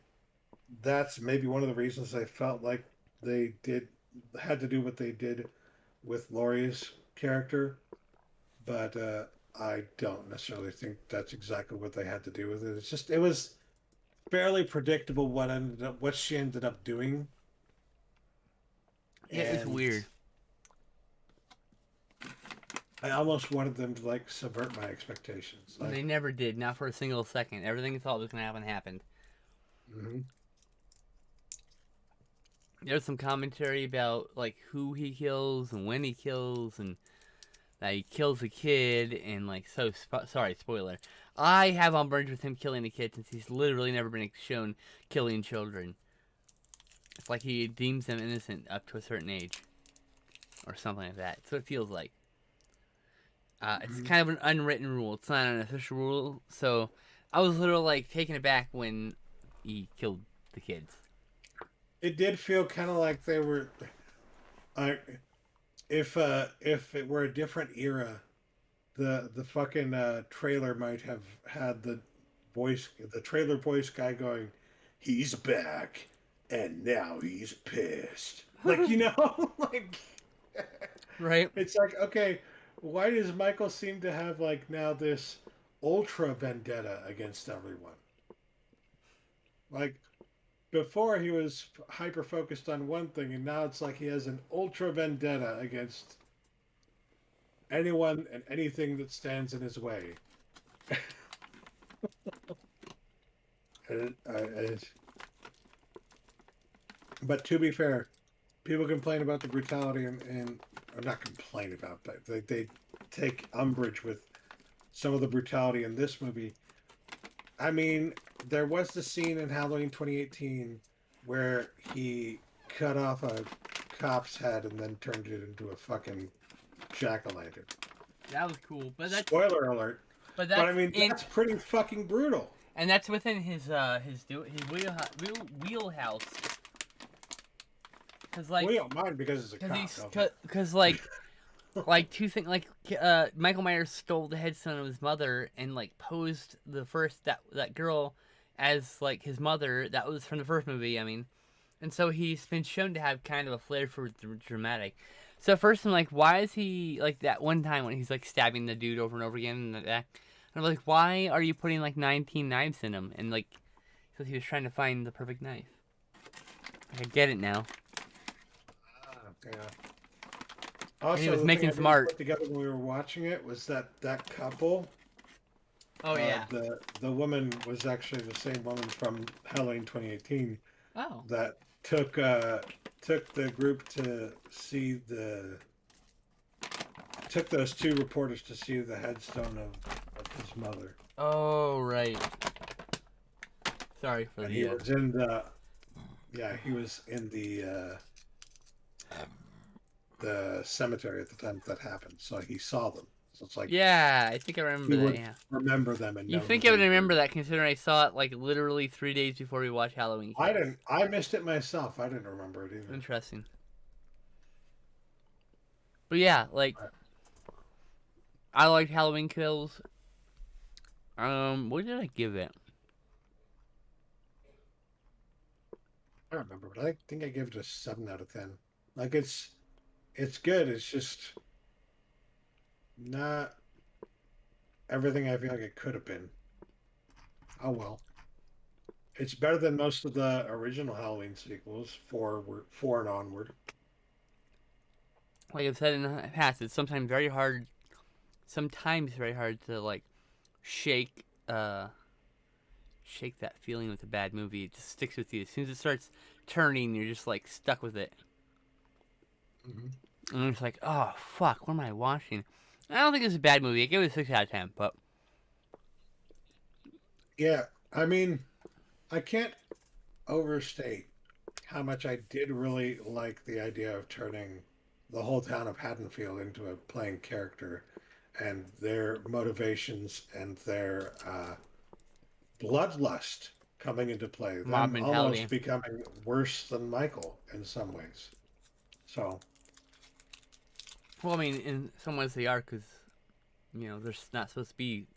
that's maybe one of the reasons I felt like they did had to do what they did with Laurie's character, but I don't necessarily think that's exactly what they had to do with it. It's just it was fairly predictable what she ended up doing, Yeah, it's and weird. I almost wanted them to like subvert my expectations. They Like, never did, not for a single second. Everything I thought was gonna happen happened. mhm. There's some commentary about like who he kills and when he kills, and that he kills a kid, and like sorry, spoiler. I have on burns with him killing a kid since he's literally never been shown killing children. It's like he deems them innocent up to a certain age. or something like that. So it feels like. It's Mhm. kind of an unwritten rule. It's not an official rule. So I was literally like taken aback when he killed the kids. It did feel kind of like they were. I if it were a different era, the fucking trailer might have had the trailer voice guy going, "He's back, and now he's pissed." Like like Right? it's like okay, why does Michael seem to have like now this ultra vendetta against everyone? Like before he was hyper focused on one thing, and now it's like he has an ultra vendetta against anyone and anything that stands in his way. It, but to be fair, people complain about the brutality and or not complain about, but they take umbrage with some of the brutality in this movie. I mean, there was the scene in Halloween 2018 where he cut off a cop's head and then turned it into a fucking jack-o'-lantern. That was cool, Spoiler alert. but But I that's mean, in that's pretty fucking brutal. and that's within his wheelhouse. Cause We like, don't mind because it's a cause cop, he's don't we? cause like two things like Michael Myers stole the headstone of his mother and like posed the first that girl as like his mother. That was from the first movie. I mean, and so he's been shown to have kind of a flair for dramatic. So first I'm like, why is he like that one time when he's like stabbing the dude over and over again and that? And I'm like, why are you putting like 19 knives in him? And like, because he was trying to find the perfect knife. Like, I get it now. Yeah. And he Also, was the thing making I didn't smart. put together when we were watching it was that couple. Oh yeah. The woman was actually the same woman from Halloween 2018 Oh. that took the group to see the took those two reporters to see the headstone of his mother, Oh right. Sorry for and he the. was in the yeah he was in the cemetery at the time that happened, so he saw them. So it's like Yeah, I think I he remember that. would Yeah. remember them and You know who think I would they were. remember that considering I saw it like literally 3 days before we watched Halloween I Kills. didn't. I missed it myself. I didn't remember it either. Interesting. But yeah, like I liked Halloween Kills. What did I give it? I don't remember, but I think I gave it a 7 out of 10. Like it's good. It's just not everything I feel like it could have been. Oh well. It's better than most of the original Halloween sequels, four and onward. Like I've said in the past, it's sometimes very hard to like shake shake that feeling with a bad movie. It just sticks with you. As soon as it starts turning, you're just like stuck with it. Hmm. And I'm just like, oh fuck, what am I watching? I don't think it's a bad movie. I give it a 6 out of 10, but Yeah, I mean, I can't overstate how much I did really like the idea of turning the whole town of Haddonfield into a playing character and their motivations and their bloodlust coming into play, mob them mentality. almost becoming worse than Michael in some ways. So, Well, I mean, in some ways they are because they're not supposed to be.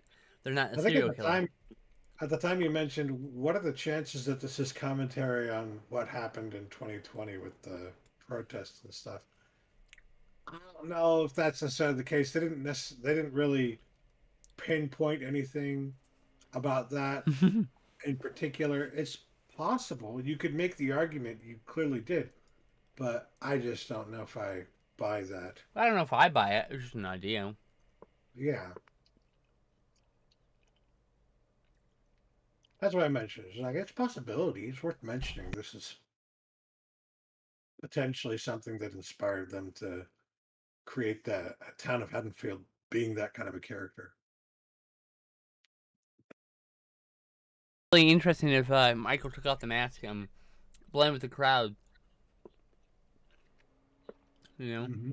They're not a I think serial killer. at the time you mentioned, what are the chances that this is commentary on what happened in 2020 with the protests and stuff? I don't know if that's necessarily the case. They didn't really pinpoint anything about that in particular. It's possible. You could make the argument, you clearly did, but I just don't know if I buy that. I don't know if I buy it. It's just an idea. Yeah. That's why I mentioned it. It's like it's a possibility. It's worth mentioning. This is potentially something that inspired them to create that a town of Haddonfield being that kind of a character. Really interesting if Michael took off the mask and blend with the crowd. You know. Hmm.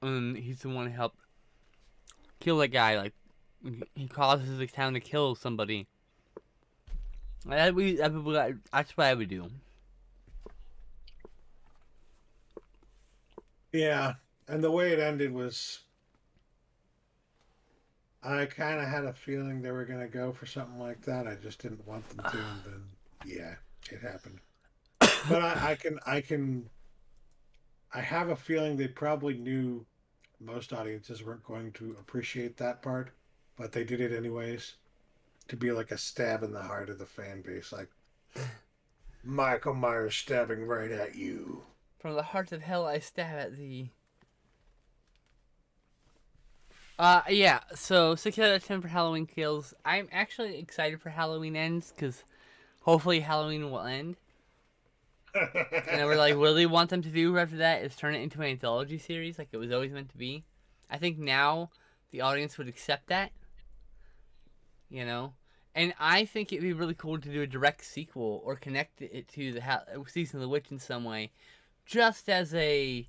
He's the one who helped kill that guy. Like he causes the town to kill somebody. That's what I would do. Yeah, and the way it ended was, I kind of had a feeling they were going to go for something like that. I just didn't want them to, and then yeah, it happened. But I have a feeling they probably knew most audiences weren't going to appreciate that part, but they did it anyways to be like a stab in the heart of the fan base, like Michael Myers stabbing right at you. From the heart of hell, I stab at thee. Yeah. So 6 out of 10 for Halloween Kills. I'm actually excited for Halloween Ends because hopefully Halloween will end. And I really really want them to do after that is turn it into an anthology series like it was always meant to be. I think now the audience would accept that, you know. And I think it'd be really cool to do a direct sequel or connect it to the Season of the Witch in some way, just as a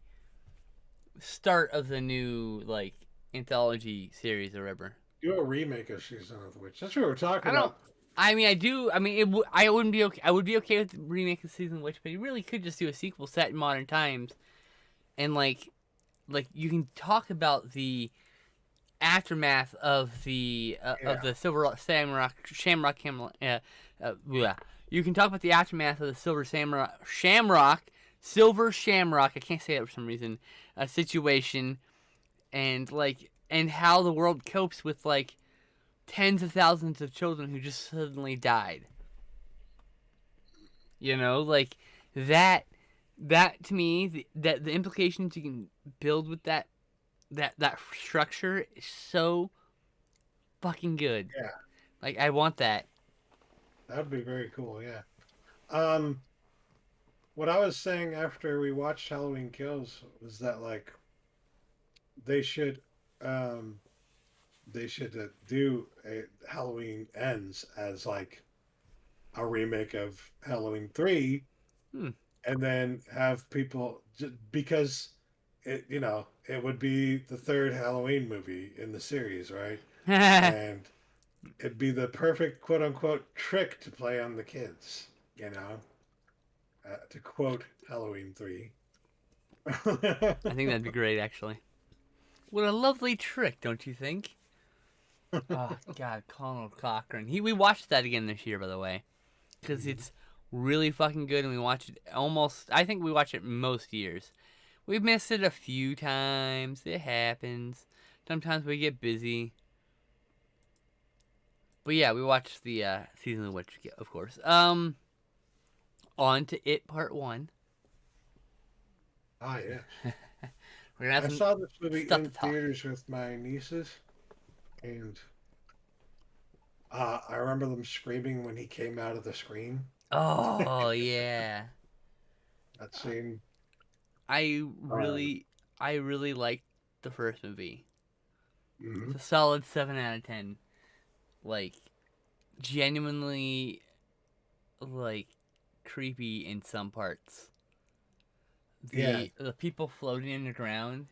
start of the new like anthology series or whatever. Do a remake of Season of the Witch. That's what we were talking I don't. about. I mean, I do. I mean, I wouldn't be okay. I would be okay with the remake of Season of the Witch, but you really could just do a sequel set in modern times, and like you can talk about the aftermath of Yeah. the Silver Shamrock you can talk about the aftermath of the Silver Shamrock. I can't say that for some reason. Situation and how the world copes with like tens of thousands of children who just suddenly died. You know, like that. That to me, the implications you can build with that structure is so fucking good. Yeah. Like I want that. That would be very cool. Yeah. Um, what I was saying after we watched Halloween Kills was that like they should um do a Halloween Ends as like a remake of Halloween 3, Hmm. and then have people because it would be the third Halloween movie in the series, right? And it'd be the perfect quote unquote trick to play on the kids, you know, to quote Halloween 3. I think that'd be great, actually. What a lovely trick, don't you think? Oh God, Colonel Cochran. We watched that again this year, by the way, because it's really fucking good, and we watch it almost. I think we watch it most years. We've missed it a few times. It happens. Sometimes we get busy. But yeah, we watched the Season of the Witch, of course. On to It Part 1. Ah, yeah. We're gonna have I some saw this movie stuff in to talk. theaters with my nieces, and I remember them screaming when he came out of the screen. Oh yeah. That scene. I Um, really I really liked the first movie. It's mhm. a solid 7 out of 10. Like genuinely like creepy in some parts. Yeah. The people floating in the ground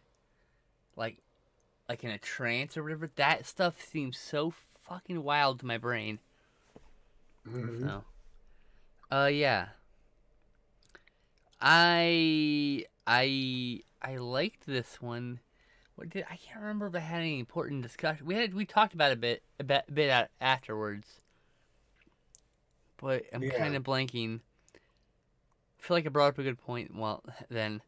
like in a trance or whatever, that stuff seems so fucking wild to my brain. Hmm. So yeah. I liked this one. I can't remember if I had any important discussion. We talked about it a bit afterwards, but I'm kind Yeah. of blanking. I feel like I brought up a good point. Well, then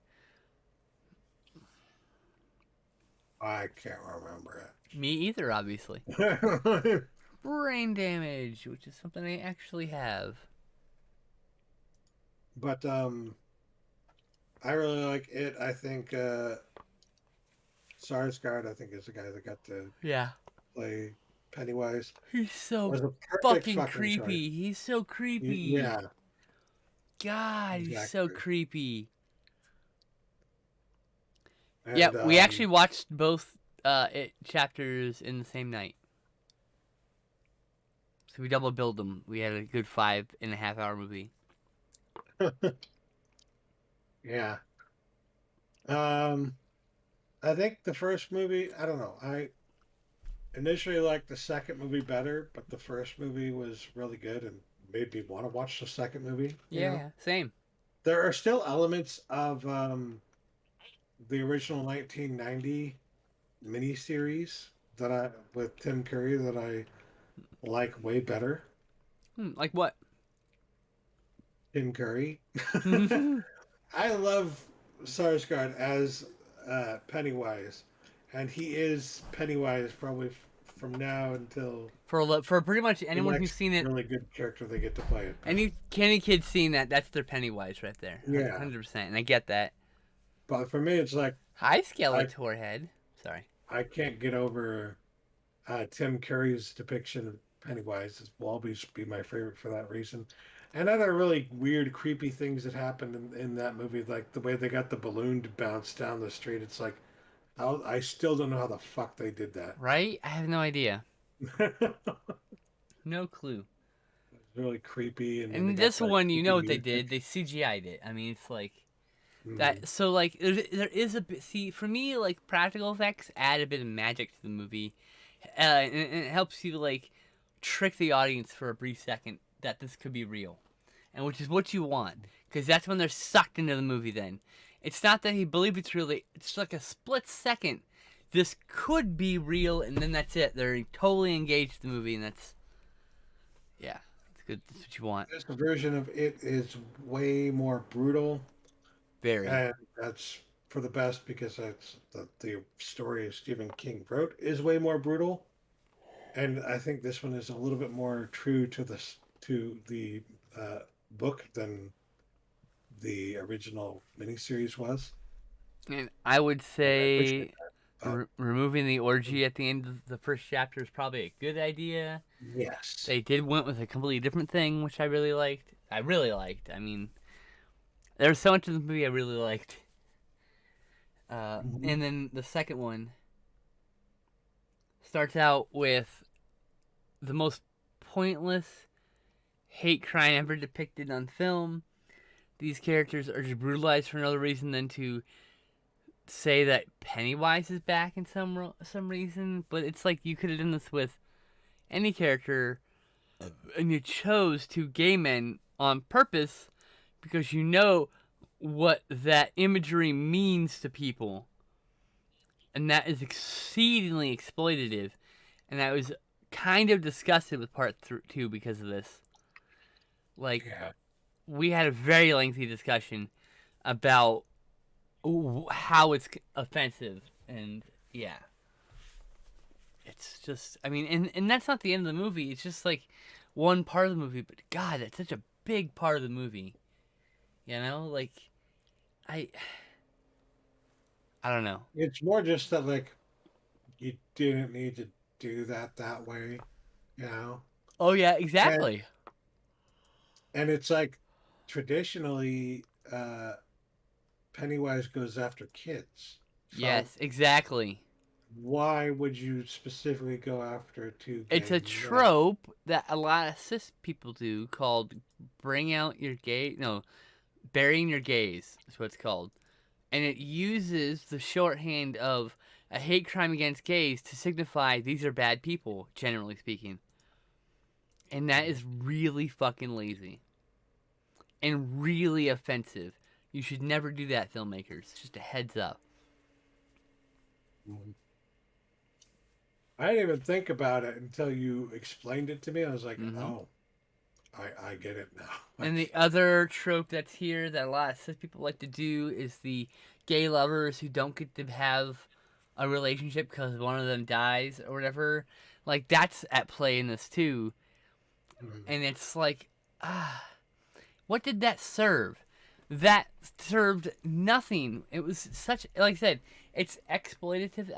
I can't remember me either, obviously. it. Brain damage, which is something I actually have. But I really like it. I think Sarsgaard, I think, is the guy that got to Yeah, play Pennywise. he's so Was a perfect fucking fucking choice. creepy. He's so creepy. Yeah, God, he's so exactly. creepy. Yeah, And we actually watched both chapters in the same night. So we double billed them. We had a good 5.5 hour movie. yeah. Um, I think the first movie, I don't know. I initially liked the second movie better, but the first movie was really good and made me want to watch the second movie, you know? Yeah, same. There are still elements of the original 1990 miniseries that I with Tim Curry that I like way better. Like what? Tim Curry. for I love Sarsgaard as Pennywise, and he is Pennywise probably from now until for pretty much the anyone who's next seen it. really good character they get to play it. Any kid seen that, that's their Pennywise right there. Yeah, 100%. And I get that. but for me, it's like Hi, I Skeletor Head. Sorry. I can't get over Tim Curry's depiction of Pennywise. Will always be my favorite for that reason. And other really weird, creepy things that happened in that movie, like the way they got the balloon to bounce down the street. It's like, I still don't know how the fuck they did that. Right? I have no idea. It's No clue. really creepy. And then they And got this that one, you creepy know what they did? music. They CGI'd it. I mean, it's like Mhm. that. So like, there is a bit. See, for me, like practical effects add a bit of magic to the movie, and it helps you like trick the audience for a brief second that this could be real, and which is what you want, because that's when they're sucked into the movie. Then it's not that he believed it's real. It's like a split second. This could be real, and then that's it. They're totally engaged in the movie, and that's yeah, it's good. That's what you want. This version of it is way more brutal, Very. and that's for the best because that's the story Stephen King wrote is way more brutal. And I think this one is a little bit more true to the uh, book than the original miniseries was. And I would And I appreciate say that. removing the orgy at the end of the first chapter is probably a good idea. Yes. They did went with a completely different thing, which I really liked. I really liked. I mean, there was so much in the movie I really liked. Mhm. And then the second one starts out with the most pointless hate crime ever depicted on film. These characters are just brutalized for no other reason than to say that Pennywise is back in some reason, but it's like you could have done this with any character, and you chose two gay men on purpose because you know what that imagery means to people, and that is exceedingly exploitative, and I was kind of disgusted with part two because of this. Like, Yeah. we had a very lengthy discussion about how it's offensive, and yeah, it's just, I mean, and that's not the end of the movie. It's just like one part of the movie, but God, that's such a big part of the movie. You know, like I, I don't know. It's more just that like you didn't need to do that way, you know. Oh yeah, And exactly. and it's like traditionally Pennywise goes after kids. So Yes, exactly. why would you specifically go after two It's gay a men? trope that a lot of cis people do called bring out your gay, no, burying your gays is what it's called. And it uses the shorthand of a hate crime against gays to signify these are bad people, generally speaking. And that is really fucking lazy and really offensive. You should never do that, filmmakers. Just a heads up. Mhm. I didn't even think about it until you explained it to me. I was like, Mm-hmm. oh, I get it now. And the Like, other trope that's here that a lot of cis people like to do is the gay lovers who don't get to have a relationship because one of them dies or whatever. Like, that's at play in this too. mhm. And it's like, what did that serve? That served nothing. It was such, like I said, it's exploitative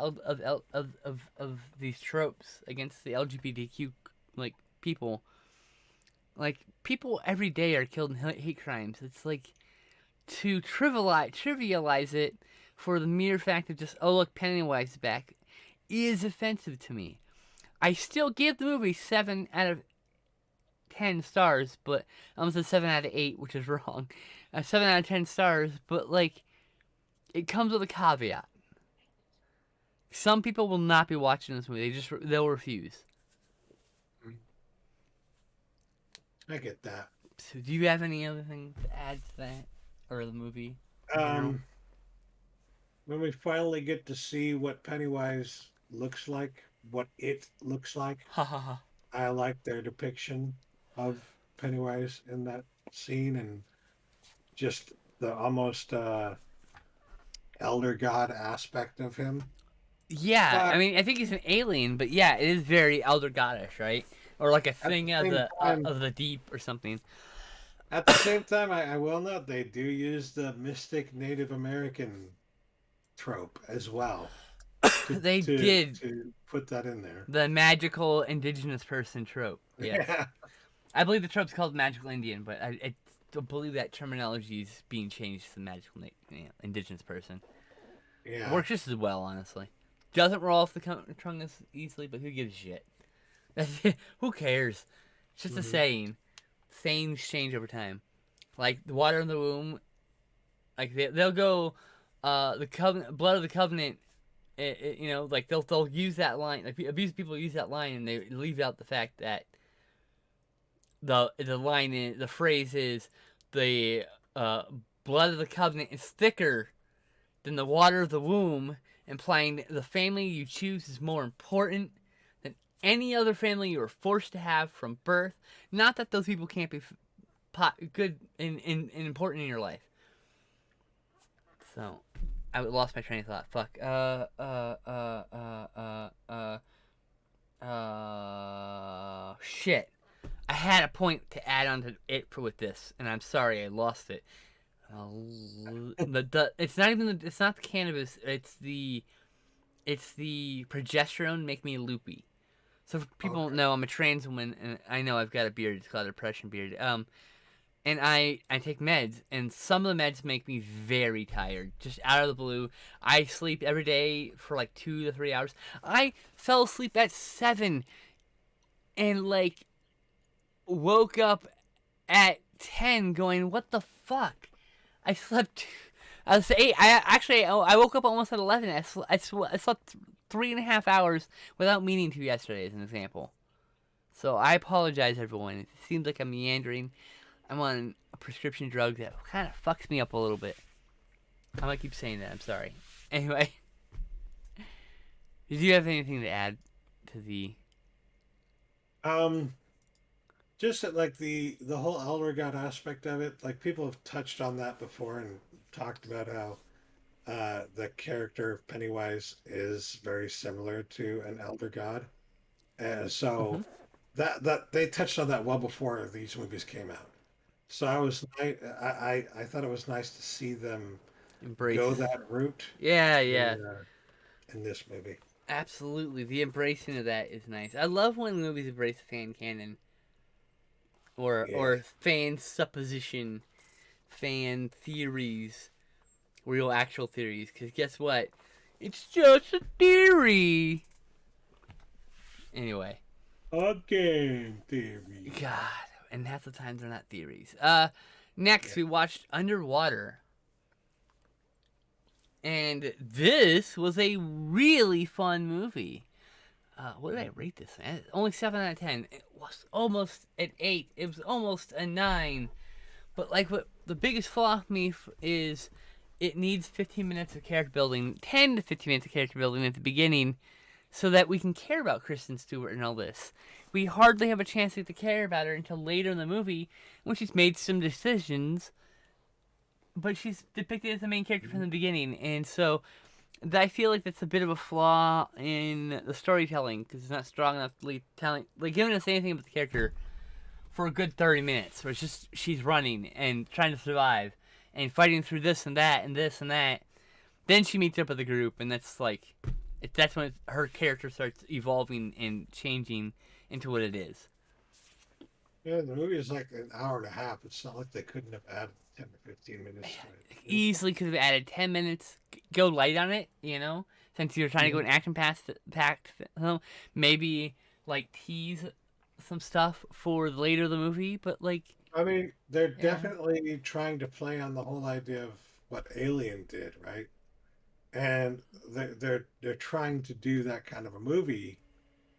of these tropes against the LGBTQ like people. Like, people every day are killed in hate crimes. It's like to trivialize it for the mere fact of just, oh look, Pennywise is back, is offensive to me. I still give the movie 7 out of 10 stars, but I almost said 7 out of 8, which is wrong. 7 out of 10 stars, but like it comes with a caveat. some people will not be watching this movie. They'll refuse. I get that. So, do you have any other thing to add to that or the movie in general? Um, when we finally get to see what Pennywise looks like, what it looks like, Ha ha ha. I like their depiction of Pennywise in that scene and just the almost elder god aspect of him. Yeah, I But mean, I think he's an alien, but yeah, it is very Elder Goddish, right? Or like a at thing the same time, of the deep or something. I will note they do use the mystic Native American trope as well to They did put that in there. the magical indigenous person trope. Yes, Yeah. I believe the trope's called magical Indian, but I don't believe that terminology is being changed to magical indigenous person. It Yeah. works just as well, honestly. Doesn't roll off the tongue as easily, but who gives a shit? That's it. Who cares? It's just a Hmm. saying. Sayings change over time. Like the water in the womb, like they'll go, the covenant, blood of the covenant. Like they'll use that line. Like abused people use that line, and they leave out the fact that the line the phrase is the uh, blood of the covenant is thicker than the water of the womb, implying the family you choose is more important than any other family you were forced to have from birth. Not that those people can't be good and important in your life. So, I lost my train of thought. Fuck. Shit. I had a point to add on to it with this, and I'm sorry I lost it. It's not even it's not the cannabis. It's the progesterone make me loopy. So for people don't Okay. know, I'm a trans woman, and I know I've got a beard. It's called a depression beard. And I take meds, and some of the meds make me very tired, just out of the blue. I sleep every day for like 2 to 3 hours. I fell asleep at 7, and like woke up at 10, going, "What the fuck?" I slept. I was 8. I woke up almost at 11. I slept 3.5 hours without meaning to yesterday, as an example. So I apologize, everyone. It seems like I'm meandering. I'm on a prescription drug that kind of fucks me up a little bit. I might keep saying that. I'm sorry. Anyway, did you have anything to add to the? Um, just that, like the whole elder god aspect of it, like people have touched on that before and talked about how the character of Pennywise is very similar to an elder god. And Mm-hmm. so that they touched on that well before these movies came out. So I thought it was nice to see them go Embrace. that route Yeah, in yeah. in this movie. Absolutely. The embracing of that is nice. I love when movies embrace fan canon Yeah. or fan supposition, fan theories, real actual theories. Because guess what? It's just a theory. Anyway, Again, theory. God, and half the time they're not theories. Next Yeah. we watched Underwater, and this was a really fun movie. What did I rate this? Man? Only 7 out of 10. It was almost an 8. It was almost a 9. But like, what the biggest flaw for me is, it needs 15 minutes of character building, 10 to 15 minutes of character building at the beginning, so that we can care about Kristen Stewart and all this. We hardly have a chance to care about her until later in the movie, when she's made some decisions, but she's depicted as the main character from the beginning, and so I feel like that's a bit of a flaw in the storytelling, because it's not strong enough to telling, like, giving us anything about the character for a good 30 minutes, where it's just she's running and trying to survive and fighting through this and that and this and that. Then she meets up with the group, and that's like, that's when her character starts evolving and changing into what it is. Yeah, the movie is like an hour and a half. It's not like they couldn't have added 10 to 15 minutes to it. Easily could have added 10 minutes, go light on it, since you're trying to go Mhm. an action packed film. Maybe like tease some stuff for later in the movie, but like, I mean, they're yeah. definitely trying to play on the whole idea of what Alien did, right? and they're trying to do that kind of a movie.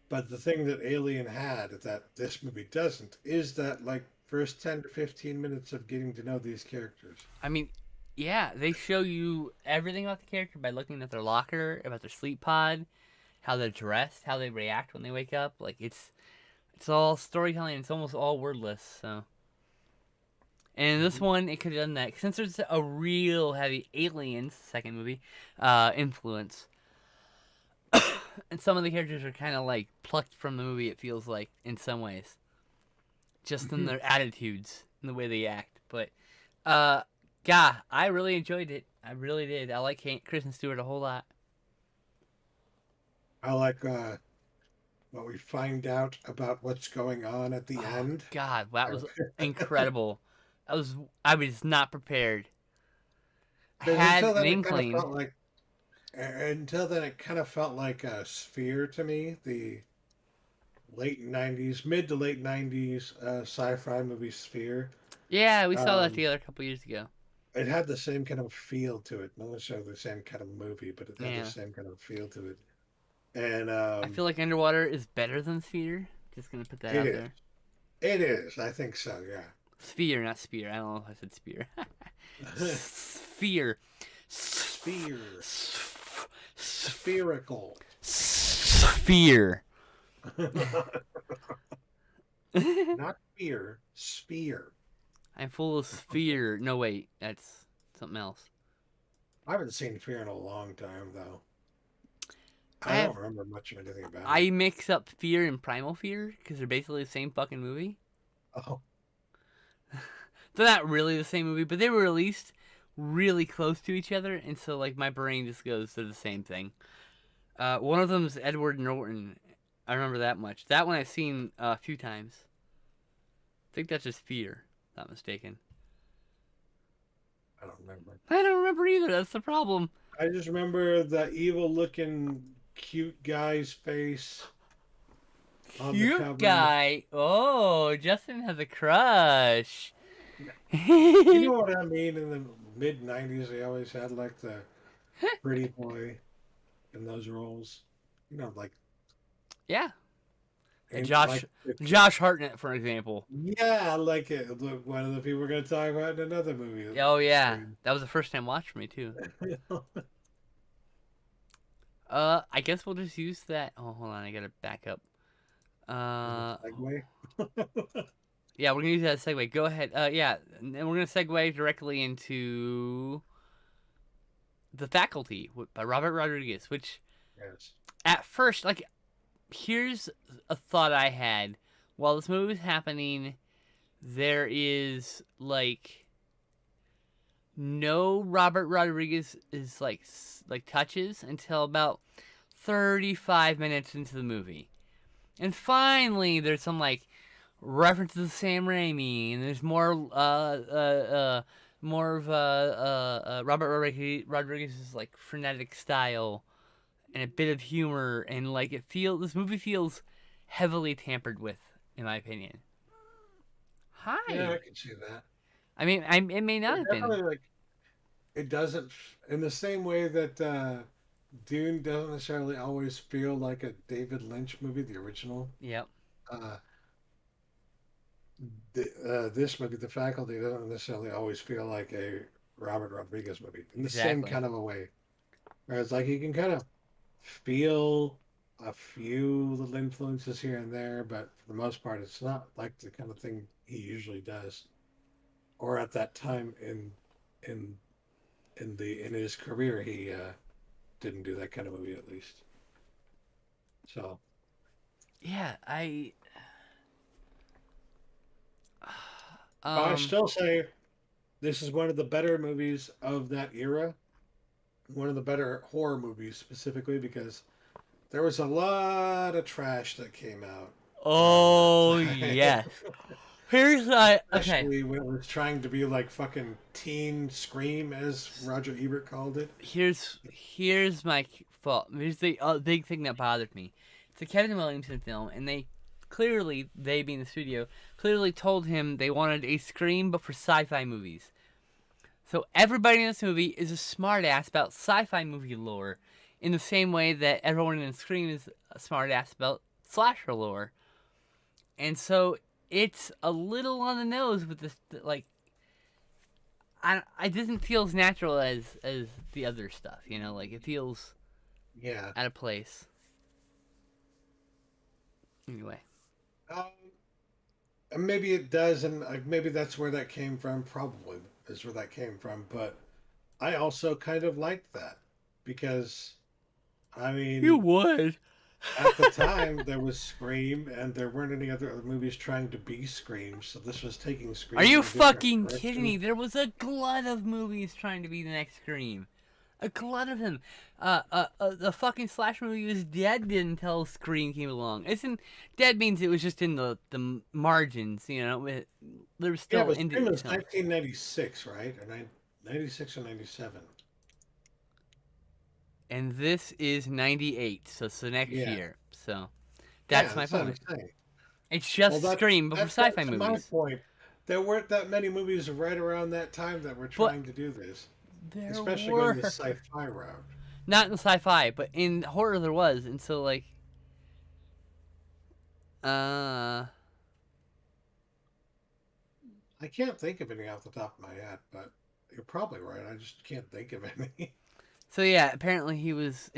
But the thing that Alien had that this movie doesn't is that like first 10 to 15 minutes of getting to know these characters. I mean, yeah, they show you everything about the character by looking at their locker, about their sleep pod, how they're dressed, how they react when they wake up. Like it's all storytelling. It's almost all wordless. So, and in this Mhm. one, it could have done that since there's a real heavy Aliens second movie influence, and some of the characters are kind of like plucked from the movie. It feels like in some ways, just in their attitudes and the way they act. But uh, yeah, I really enjoyed it. I really did. I like Kristen Stewart a whole lot. I like what we find out about what's going on at the Oh end. God, that was incredible. I was not prepared. I Because had until an then, it kind of inkling. felt like until then it kind of felt like a Sphere to me. The late '90s, mid to late '90s sci-fi movie Sphere. Yeah, we saw that Um, together a couple years ago. it had the same kind of feel to it. Not necessarily the same kind of movie, but it had the Yeah, same kind of feel to it. And I feel like Underwater is better than Sphere. Just gonna put that it out is. there. It is. I think so. Yeah. Sphere, not Spear. I don't know if I said Spear. Sphere. Sphere. Spherical. Sphere. Not fear. Sphere. I'm full of sphere. No, wait, that's something else. I haven't seen Fear in a long time, though. I I have don't remember much of anything about it. I mix up Fear and Primal Fear because they're basically the same fucking movie. Oh, They're not really the same movie, but they were released really close to each other, and so like my brain just goes to the same thing. One of them is Edward Norton. I remember that much. That one I've seen a few times. I think that's just Fear, if not mistaken. I don't remember. I don't remember either. That's the problem. I just remember the evil-looking, cute guy's face on the Cute cover. guy. Oh, Justin has a crush. You know what I mean? In the mid '90s, they always had like the pretty boy in those roles. You know, like Yeah, and Josh like if you, Josh Hartnett, for example. yeah, like it. Look, one of the people we're going to talk about in another movie Oh yeah, soon. that was a first time watch for me too. I guess we'll just use that. Oh, hold on, I gotta back up. As a Uh, segue. yeah, we're gonna use that as a segue. Go ahead. Yeah, and we're gonna segue directly into The Faculty by Robert Rodriguez. Which, Yes. at first, like, here's a thought I had while this movie was happening. There is like no Robert Rodriguez is like touches until about 35 minutes into the movie. And finally there's some like references to Sam Raimi and there's more of Robert Rodriguez's like frenetic style and a bit of humor and like this movie feels heavily tampered with in my opinion. Yeah, I Hi. can see that. I mean, it may not It have been. definitely like it doesn't in the same way that Dune doesn't necessarily always feel like a David Lynch movie, the original. Yep. Uh, this movie, The Faculty, doesn't necessarily always feel like a Robert Rodriguez movie in the same Exactly. kind of a way. Whereas, like, you can kind of feel a few little influences here and there, but for the most part, it's not like the kind of thing he usually does, or at that time in in his career, he didn't do that kind of movie at least. So, Yeah, but I um still say this is one of the better movies of that era. One of the better horror movies specifically because there was a lot of trash that came out around that oh time. yes. Here's I okay. Especially when it was trying to be like fucking teen scream, as Roger Ebert called it. Here's my fault. Here's the big thing that bothered me. It's a Kevin Williamson film, and they being the studio clearly told him they wanted a Scream but for sci-fi movies. So everybody in this movie is a smartass about sci-fi movie lore, in the same way that everyone in Scream is a smartass about slasher lore. And so it's a little on the nose with this, like, it doesn't feel as natural as the other stuff, you know, like it feels Yeah. out of place. Anyway, Um, and maybe it does, and maybe that's where that came from. Probably is where that came from. But I also kind of liked that because, I you mean, would. at the time there was Scream, and there weren't any other movies trying to be Scream. So this was taking Scream Are in you a different fucking kidding direction. me? There was a glut of movies trying to be the next Scream. A glut of them. The fucking slash movie was dead until Scream came along. Isn't dead means it was just in the margins, you know. There was Yeah, still but Scream indie was films. 1996, right? Or 96 or 97. And this is 98, so it's the next Yeah, year. So yeah, that's my that's what I'm point. saying. It's Well, just that's Scream, but for that's sci-fi that's my movies. point. There weren't that many movies right around that time that were But trying to do this, there especially going the were. sci-fi route. Not in sci-fi, but in horror there was. And so, like, uh... I can't think of any off the top of my head, but you're probably right. I just can't think of any. So yeah, apparently he was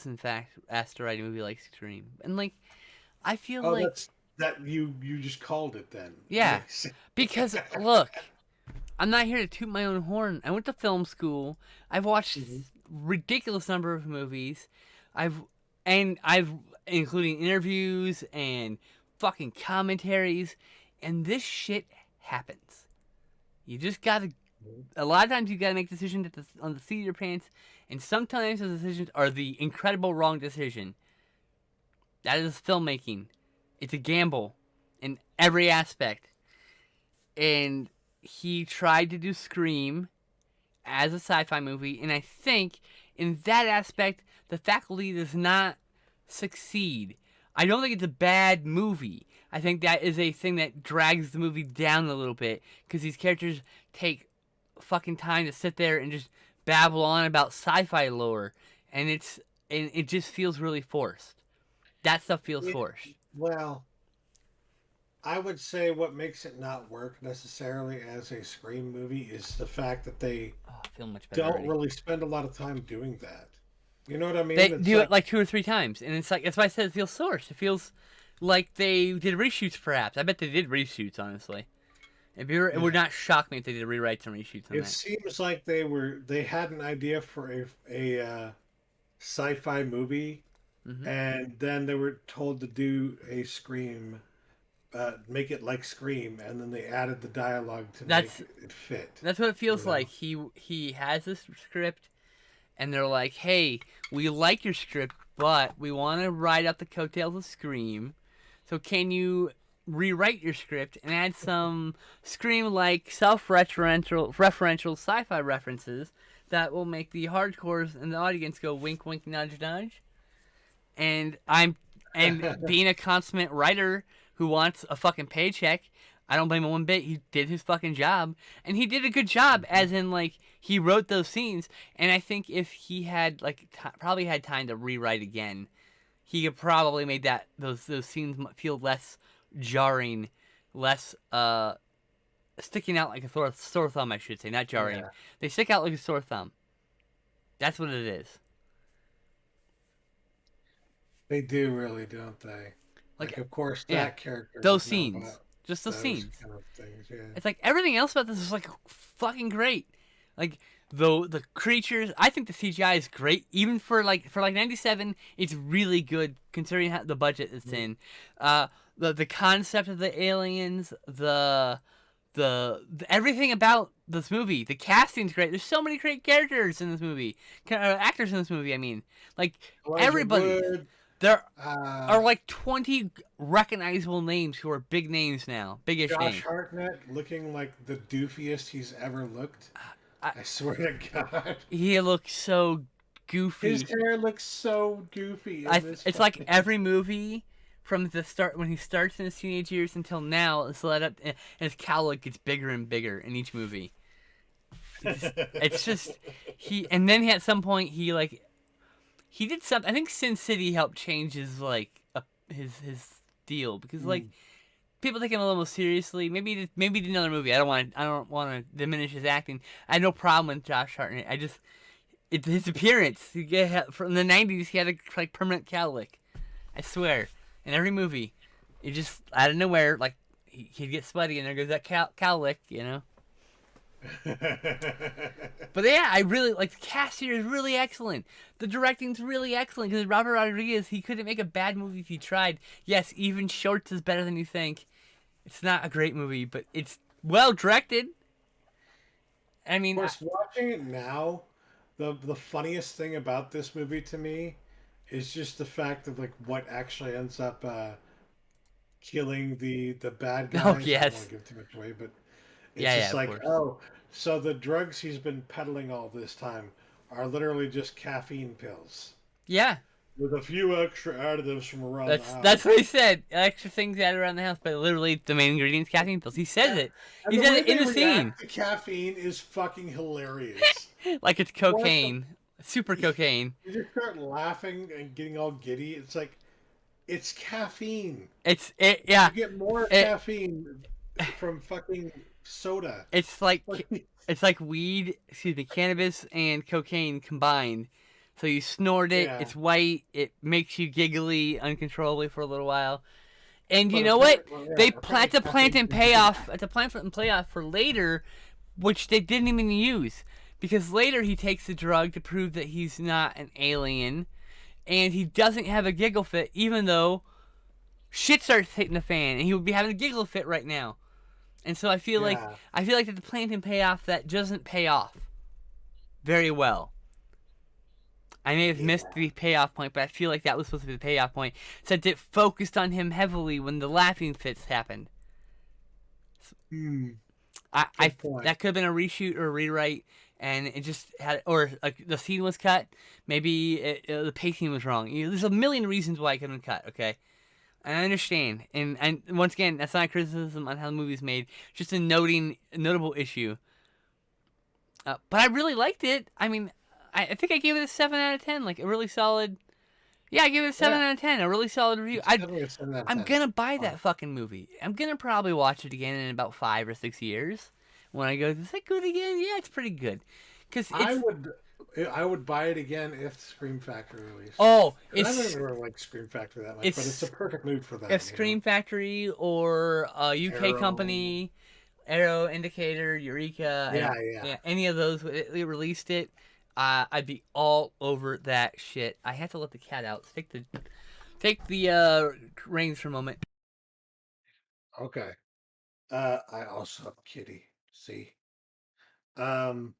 in fact asked to write a movie like Scream. And, like, I feel Oh, like, that's that you just called it then. That yeah. makes sense. Because, look, I'm not here to toot my own horn. I went to film school. I've watched Mhm. ridiculous number of movies. I've including interviews and fucking commentaries, and this shit happens. You just gotta. A lot of times you gotta make decisions on the seat of your pants, and sometimes those decisions are the incredible wrong decision. That is filmmaking. It's a gamble in every aspect. And he tried to do Scream as a sci-fi movie, and I think in that aspect the faculty does not succeed. I don't think it's a bad movie. I think that is a thing that drags the movie down a little bit because these characters take fucking time to sit there and just babble on about sci-fi lore, and it just feels really forced. That stuff feels Yeah, forced. well, I would say what makes it not work necessarily as a Scream movie is the fact that they Oh, I feel much better don't already. really spend a lot of time doing that. You know what I They mean? It's do it like, like 2 or 3 times, and it's like that's why I said it feels forced. It feels like they did reshoots, perhaps. I bet they did reshoots, honestly. It would yeah, not shock me if they did rewrites and reshoots on it that. seems like they had an idea for a sci-fi movie, Hmm. and then they were told to do a Scream, make it like Scream, and then they added the dialogue to make That's it fit. that's what it You feels know? like. He has this script, and they're like, "Hey, we like your script, but we want to ride out the coattails of Scream. So can you rewrite your script and add some Scream-like self-referential sci-fi references that will make the hardcores and the audience go wink, wink, nudge, nudge?" And being a consummate writer who wants a fucking paycheck, I don't blame him one bit. He did his fucking job, and he did a good job. As in, like, he wrote those scenes, and I think if he had like probably had time to rewrite again, he could probably made those scenes feel less jarring, less sticking out like a sore thumb. I should say, not jarring. Yeah, They stick out like a sore thumb. That's what it is. they do really, don't they? Like, Like, of course, yeah, that character those was not scenes, about just those those scenes. kind of things. Yeah. It's like everything else about this is like fucking great. Like the creatures, I think the CGI is great. Even for like '97, it's really good considering the budget it's in. Uh, the concept of the aliens, the everything about this movie, the casting's great. There's so many great characters in this movie, actors in this movie. I mean, like Elijah everybody. Wood, There uh, are like 20 recognizable names who are big names now, big-ish Josh names. Hartnett looking like the doofiest he's ever looked. I, I swear to God. he looks so His goofy. hair looks so goofy in this It's like fucking. every movie from the start when he starts in his teenage years until now is led up, and his cowl gets bigger and bigger in each movie. It's just and then at some point he did something. I think Sin City helped change his his deal because Mm. people take him a little more seriously. Maybe he did another movie. I don't want to diminish his acting. I had no problem with Josh Hartnett. His appearance. From the '90s, he had a permanent cowlick. I swear, in every movie, it just out of nowhere, he'd get sweaty, and there goes that cowlick, you know. But yeah, I really like the cast here is really excellent. The directing's really excellent because Robert Rodriguez, he couldn't make a bad movie if he tried. Yes, even Shorts is better than you think. It's not a great movie, but it's well directed. I Of mean, course, watching it now, the funniest thing about this movie to me is just the fact of like what actually ends up killing the bad oh guys. I don't want yes, to give too much away, but it's yeah, just of like, course, oh, so the drugs he's been peddling all this time are literally just caffeine pills yeah. with a few extra additives from around the That's house. what he said. Extra things added around the house, but literally the main ingredients caffeine pills. He says And, it. and He the said way it in they the scene, react to caffeine is fucking hilarious. like it's What the? cocaine, super cocaine. You just start laughing and getting all giddy. It's like, it's caffeine. Yeah. You get more It caffeine from fucking soda. it's like it's like weed, excuse me, cannabis and cocaine combined. So you snort it, Yeah, it's white, it makes you giggly uncontrollably for a little while. And you but know what? apparently, well, yeah, They apparently plant caffeine and can give you payoff that. at the plant and payoff for later, which they didn't even use. Because later he takes the drug to prove that he's not an alien, and he doesn't have a giggle fit, even though shit starts hitting the fan, and he would be having a giggle fit right now. And so Yeah, I feel like that the plant and payoff that doesn't pay off very well. I may have missed yeah. the payoff point, but I feel like that was supposed to be the payoff point, since it focused on him heavily when the laughing fits happened. Hmm. I Good point. that could have been a reshoot or a rewrite, and it just had, or like the scene was cut. Maybe the pacing was wrong. There's a million reasons why it could have been cut. Okay, and I understand. And once again, that's not a criticism on how the movie's made. Just a notable issue. But I really liked it. I mean, I think I gave it a 7 out of 10. Like a really solid. Yeah, I gave it a seven Yeah, out of ten. A really solid review. it's definitely a 7 out of I'm 10. gonna buy Fine. that fucking movie. I'm gonna probably watch it again in about 5 or 6 years. When I go, is that good again? Yeah, it's pretty good. Cause I it's would, I would buy it again if Scream Factory released. oh, 'Cause I don't even really like Scream Factory that much, but it's a it's perfect mood for if them, you know. Scream Factory or a UK Arrow. company, Arrow, Indicator, Eureka, Yeah, yeah. yeah, any of those they released it, I'd be all over that shit. I had to let the cat out. Take the reins for a moment. Okay. I also have Kitty. See. Um,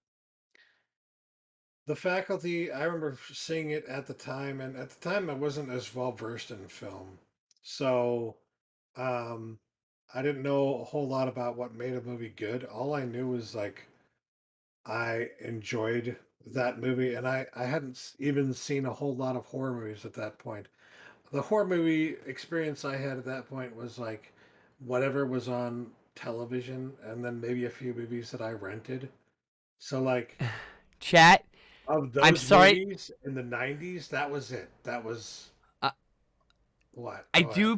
the faculty, I remember seeing it at the time, and at the time I wasn't as well versed in film. So, um, I didn't know a whole lot about what made a movie good. All I knew was like I enjoyed that movie, and I hadn't even seen a whole lot of horror movies at that point. The horror movie experience I had at that point was like whatever was on television, and then maybe a few movies that I rented. So like Chat. of I'm those sorry. movies in the '90s, that was it. That was Uh, what? Go ahead.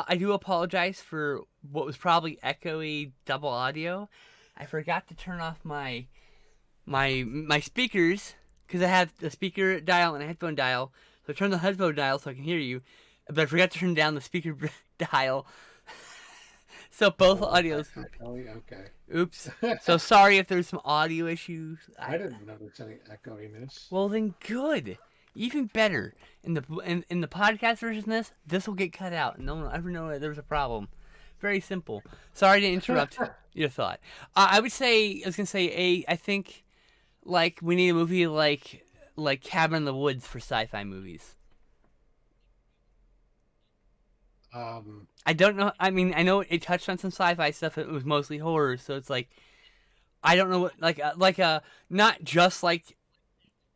I do apologize for what was probably echoey double audio. I forgot to turn off my speakers because I have the speaker dial and a headphone dial. So I turned the headphone dial so I can hear you, but I forgot to turn down the speaker dial. So both Oh, was audios. that echoey? Okay. Oops. So sorry if there's some audio issues. I didn't notice any echoiness. Well then, good. Even better. In the podcast version of this will get cut out. No one will ever know that there was a problem. Very simple. Sorry to interrupt your thought. I would say I was gonna say I think like we need a movie like Cabin in the Woods for sci-fi movies. um, I don't know. I mean, I know it touched on some sci-fi stuff. It was mostly horror, so it's like I don't know what like a not just like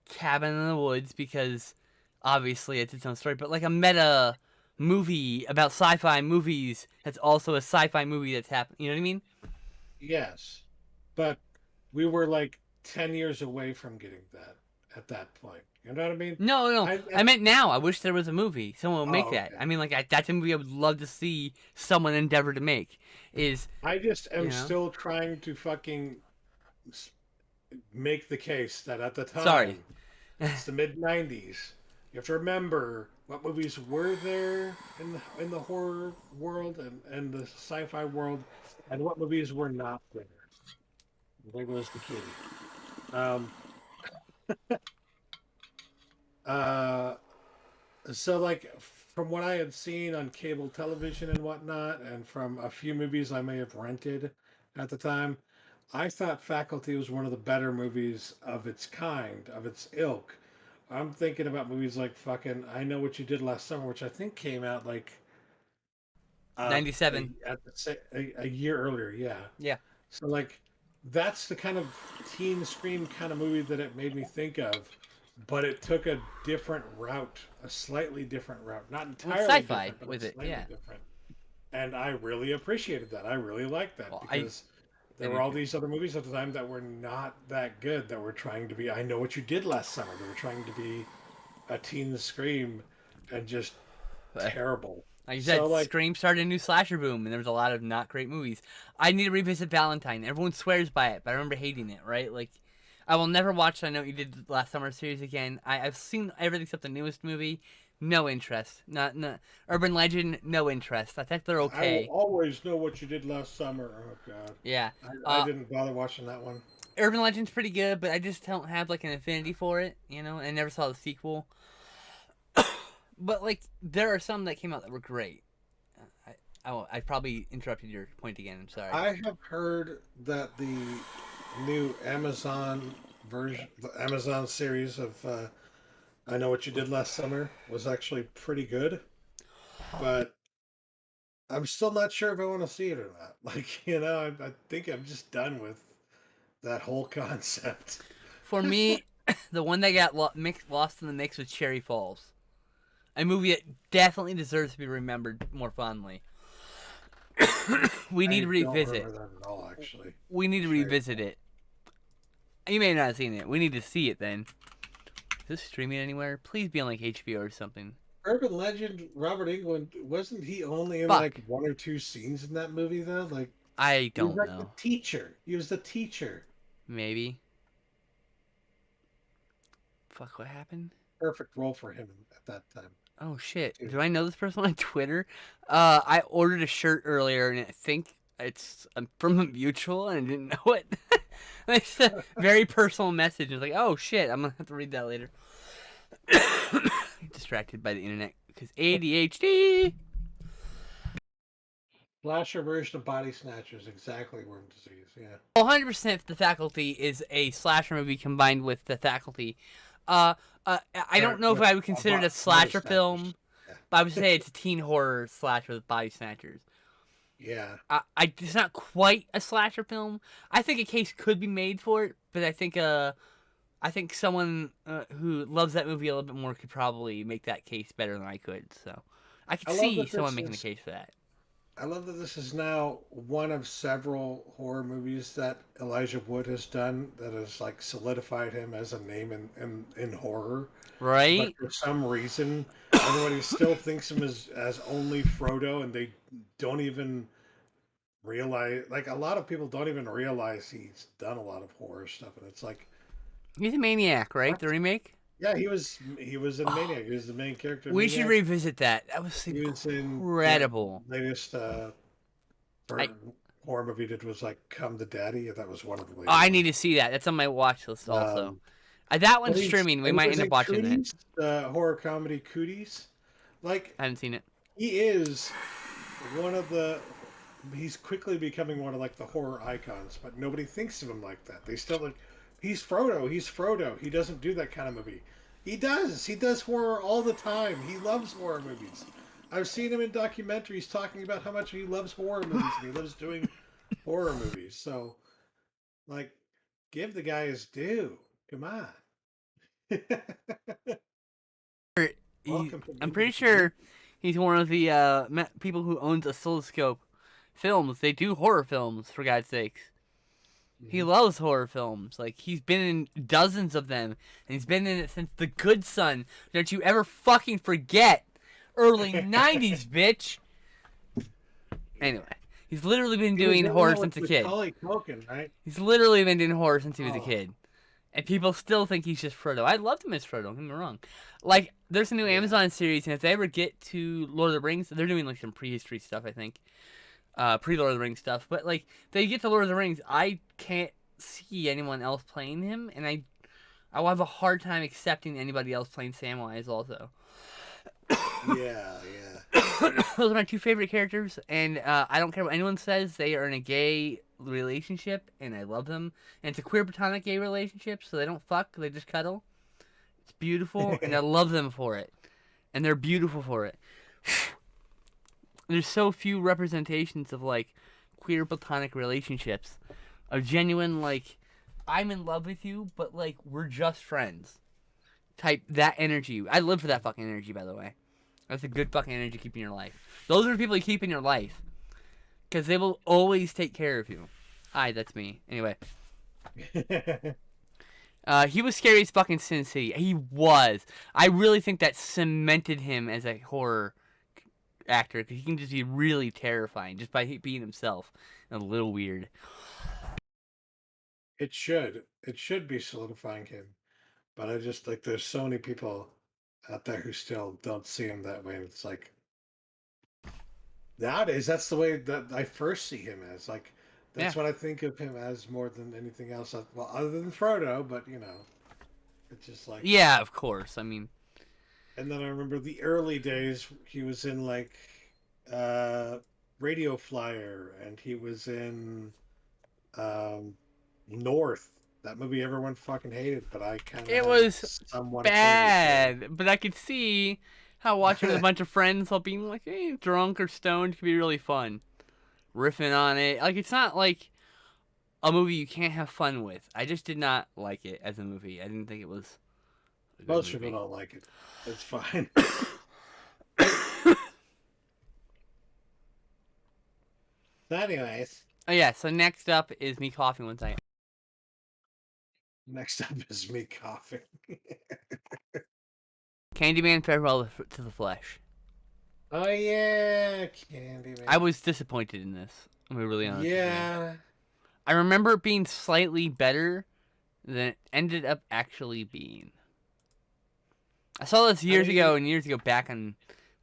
Cabin in the Woods because obviously it's its own story, but like a meta movie about sci-fi movies that's also a sci-fi movie that's happened. You know what I mean? yes, but we were like 10 years away from getting that at that point. You know what I mean? No, no, I meant now. I wish there was a movie. Someone would make Oh, that. okay. I mean, like that's a movie I would love to see someone endeavor to make. Is I just you am know? still trying to fucking make the case that at the Sorry. time, it's the mid 90s. You have to remember what movies were there in the horror world and the sci-fi world, and what movies were not there. There goes the kitty. Um, uh, so like from what I had seen on cable television and whatnot, and from a few movies I may have rented at the time, I thought Faculty was one of the better movies of its kind, of its ilk. I'm thinking about movies like fucking I Know What You Did Last Summer, which I think came out like 97. a year earlier. Yeah. Yeah. So like that's the kind of teen scream kind of movie that it made me think of, but it took a different route, a slightly different route, not Well, entirely sci-fi different, but with it's it. slightly Yeah. different. And I really appreciated that. I really liked that Well, I because there do were all too. these other movies at the time that were not that good, that were trying to be I Know What You Did Last Summer. They were trying to be a teen scream and just But terrible. like you So said, like Scream started a new slasher boom, and there was a lot of not great movies. I need to revisit Valentine. Everyone swears by it, but I remember hating it. Right? Like, I will never watch I Know What You Did Last Summer series again. I've seen everything except the newest movie. No interest. Not Urban Legend. No interest. I think they're I will okay. always know what you did last summer. Oh God, Yeah. I Uh, didn't bother watching that one. Urban Legend's pretty good, but I just don't have like an affinity for it. You know, I never saw the sequel. But like, there are some that came out that were great. I probably interrupted your point again. I'm sorry. I have heard that the new Amazon version, the Amazon series of I Know What You Did Last Summer was actually pretty good, but I'm still not sure if I want to see it or not. Like, I think I'm just done with that whole concept. For me, the one that got lost in the mix was Cherry Falls, a movie that definitely deserves to be remembered more fondly. We need to I don't revisit. remember that at all, actually. We need to Cherry revisit it. You may not have seen it. We need to see it then. Is this streaming anywhere? Please be on like HBO or something. Urban Legend, Robert Englund, wasn't he only in like Fuck. one or two scenes in that movie though? Like I he was don't like the know. teacher. He was the teacher. Maybe. Fuck, what happened? Perfect role for him at that time. Oh shit. Too. Do I know this person on Twitter? I ordered a shirt earlier and I think it's from a mutual and I didn't know it. It's a very personal message. It's like, oh shit, I'm gonna have to read that later. Distracted by the internet because ADHD. Slasher version of Body Snatchers, exactly worm disease. Yeah. 100% the Faculty is a slasher movie combined with the Faculty. I don't Or know if with I would consider it a Body slasher Snatchers. film, but I would say it's a teen horror slasher with body snatchers. Yeah. It's not quite a slasher film. I think a case could be made for it, but I think someone who loves that movie a little bit more could probably make that case better than I could. So I could I love see that someone this making a is case for that. I love that this is now one of several horror movies that Elijah Wood has done that has like solidified him as a name in horror. But Right? for some reason, everybody still thinks him as only Frodo, and they don't even realize. Like a lot of people don't even realize he's done a lot of horror stuff, and it's like, He's a maniac, right? what? The remake. Yeah, he was in Oh, Maniac. He was the main character in we should Maniac. revisit that. That was He was in the incredible. latest I horror movie he did was like Come to Daddy. That was one of the later I ones. need to see that. That's on my watch list also. Um, That but one's streaming. We and might was end up it watching that. Cooties? The horror comedy Cooties? Like I haven't seen it. he is one of the. He's quickly becoming one of like the horror icons, but nobody thinks of him like that. They still like, he's Frodo. He's Frodo. He doesn't do that kind of movie. He does. He does horror all the time. He loves horror movies. I've seen him in documentaries talking about how much he loves horror movies and he loves doing horror movies. So, like, give the guy his due. Come on. Welcome to I'm Movies pretty with Geek. sure he's one of the people who owns Oscilloscope Films. They do horror films, for God's sakes. He Mhm. loves horror films. Like, he's been in dozens of them, and he's been in it since The Good Son. Don't you ever fucking forget. Early 90s, bitch. Yeah. Anyway, he's literally been He was doing in horror that with since a kid. Macaulay Culkin, right? He's literally been doing horror since he was a Oh, kid. And people still think he's just Frodo. I loved him as Frodo, don't get me wrong. Like, there's a new yeah. Amazon series, and if they ever get to Lord of the Rings, they're doing, like, some prehistory stuff, I think. Pre-Lord of the Rings stuff. But, like, they get to Lord of the Rings, I can't see anyone else playing him, and I will have a hard time accepting anybody else playing Samwise also. Yeah, yeah. Those are my two favorite characters, and I don't care what anyone says. They are in a gay relationship, and I love them. And it's a queer platonic gay relationship, so they don't fuck; they just cuddle. It's beautiful, and I love them for it, and they're beautiful for it. There's so few representations of like queer platonic relationships, of genuine like I'm in love with you, but like we're just friends type that energy. I live for that fucking energy, by the way. That's a good fucking energy to keep in your life. Those are the people you keep in your life because they will always take care of you. Hi, that's me. Anyway, he was scary as fucking Sin City. He was. I really think that cemented him as a horror actor because he can just be really terrifying just by being himself and a little weird. It should. It should be solidifying him. But I just like there's so many people out there who still don't see him that way. It's like nowadays that's the way that I first see him as. Like Yeah. that's what I think of him as more than anything else. Well, other than Frodo, but it's just like. Yeah, of course. I mean, And then I remember the early days. He was in like uh, Radio Flyer, and he was in um, North. That movie everyone fucking hated, but I kind of it had was somewhat a fondness for. bad, but I could see how watching with a bunch of friends while being like drunk or stoned could be really fun. Riffing on it. Like, it's not like a movie you can't have fun with. I just did not like it as a movie. I didn't think it was a good Most people movie. don't like it. It's fine. Anyways, Oh, yeah, so next up is me coughing one second. next up is me coughing. Candyman Farewell to the Flesh. Oh yeah, I Candyman. was disappointed in this. I'm gonna be really honest with you. Yeah, I remember it being slightly better than it ended up actually being. I saw this I years mean, ago and years ago back on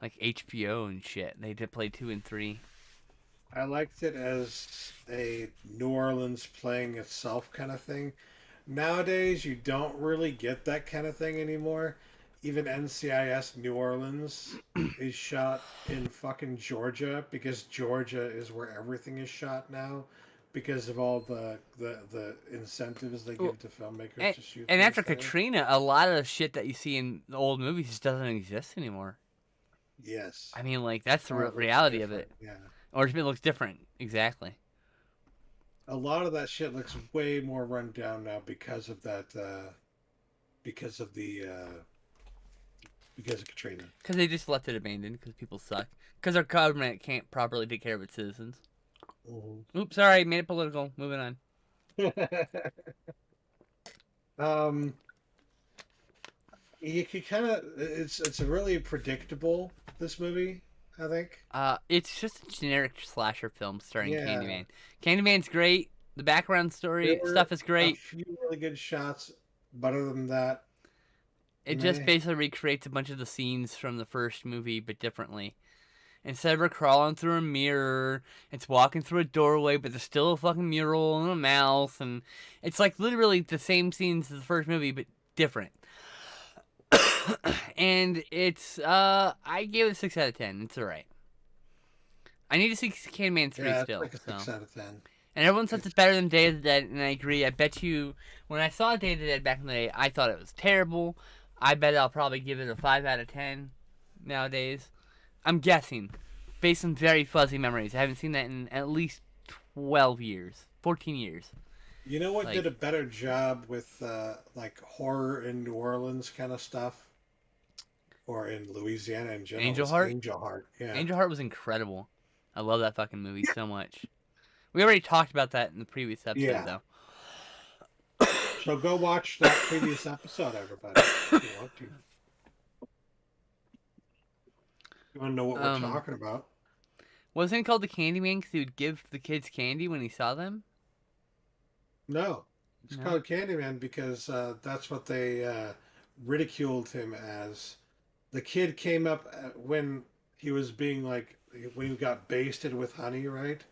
like HBO and shit. They did play 2 and 3. I liked it as a New Orleans playing itself kind of thing. Nowadays, you don't really get that kind of thing anymore. Even NCIS New Orleans is shot in fucking Georgia because Georgia is where everything is shot now because of all the incentives they Well, give to filmmakers and, to shoot and things after there. Katrina, a lot of the shit that you see in the old movies just doesn't exist anymore. Yes. I mean, like that's the Or it looks reality of different. it, Yeah. or it looks different. Exactly. A lot of that shit looks way more run down now because of that because of the because of Katrina. Because they just left it abandoned because people suck. Because our government can't properly take care of its citizens. Mhm. Oops, sorry, made it political. Moving on. um, you could kind of it's really predictable this movie. I think. It's just a generic slasher film starring Yeah, Candyman. Candyman's great. The background there story were stuff is a great. few really good shots, but other than that, It just meh. basically recreates a bunch of the scenes from the first movie, but differently. Instead of her crawling through a mirror, it's walking through a doorway, but there's still a fucking mural and a mouth, and it's like literally the same scenes as the first movie, but different. And it's I gave it a 6 out of 10. It's alright. I need to see Candyman 3 Yeah, it's still, like a so. 6 out of 10. And everyone says it's It's better than Day of the Dead, and I agree. I bet you, when I saw Day of the Dead back in the day, I thought it was terrible. I bet I'll probably give it a 5 out of 10 nowadays. I'm guessing, based on very fuzzy memories. I haven't seen that in at least 12 years, 14 years. you know what did Like a better job with like horror in New Orleans kind of stuff, or in Louisiana in general Angel was Heart. Angel Heart. Yeah. Angel Heart was incredible. I love that fucking movie so much. We already talked about that in the previous episode, Yeah. though. So go watch that previous episode, everybody, if you want to. You want to know what we're Um, talking about? wasn't it called the Candyman because he would give the kids candy when he saw them? No, it's No. called Candyman because that's what they ridiculed him as. The kid came up when he was being like when he got basted with honey, right?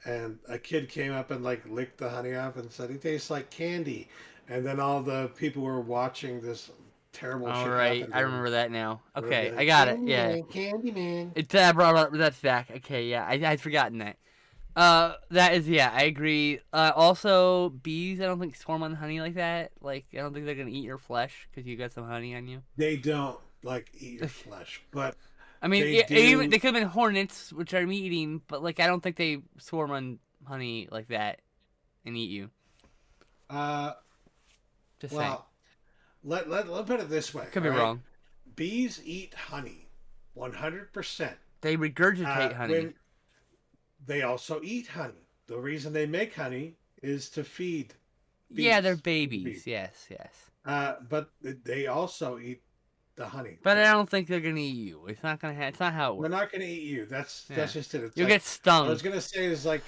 And a kid came up and like licked the honey off and said he tastes like candy. And then all the people were watching this terrible All shit right, happen I to him. remember that now. They were Okay, I like, got it. Yeah, Candyman, Candyman. it brought up that's back. Okay, yeah, I'd forgotten that. That is yeah, I agree. Also, bees I don't think swarm on honey like that. Like I don't think they're gonna eat your flesh because you got some honey on you. They don't like eat your flesh, but I mean, they even do. they could have been hornets, which are meat eating, but like I don't think they swarm on honey like that and eat you. Uh, Just saying, well, let put it this way, could all be right? wrong. Bees eat honey, 100%. They regurgitate honey. When they also eat honey, the reason they make honey is to feed Yeah, they're bees. babies. Yes, yes. But they also eat the honey. But Too. I don't think they're gonna eat you. It's not gonna. It's not how it They're works. not going to eat you. That's Yeah, just it. It's you'll like get I stung. was going to say is like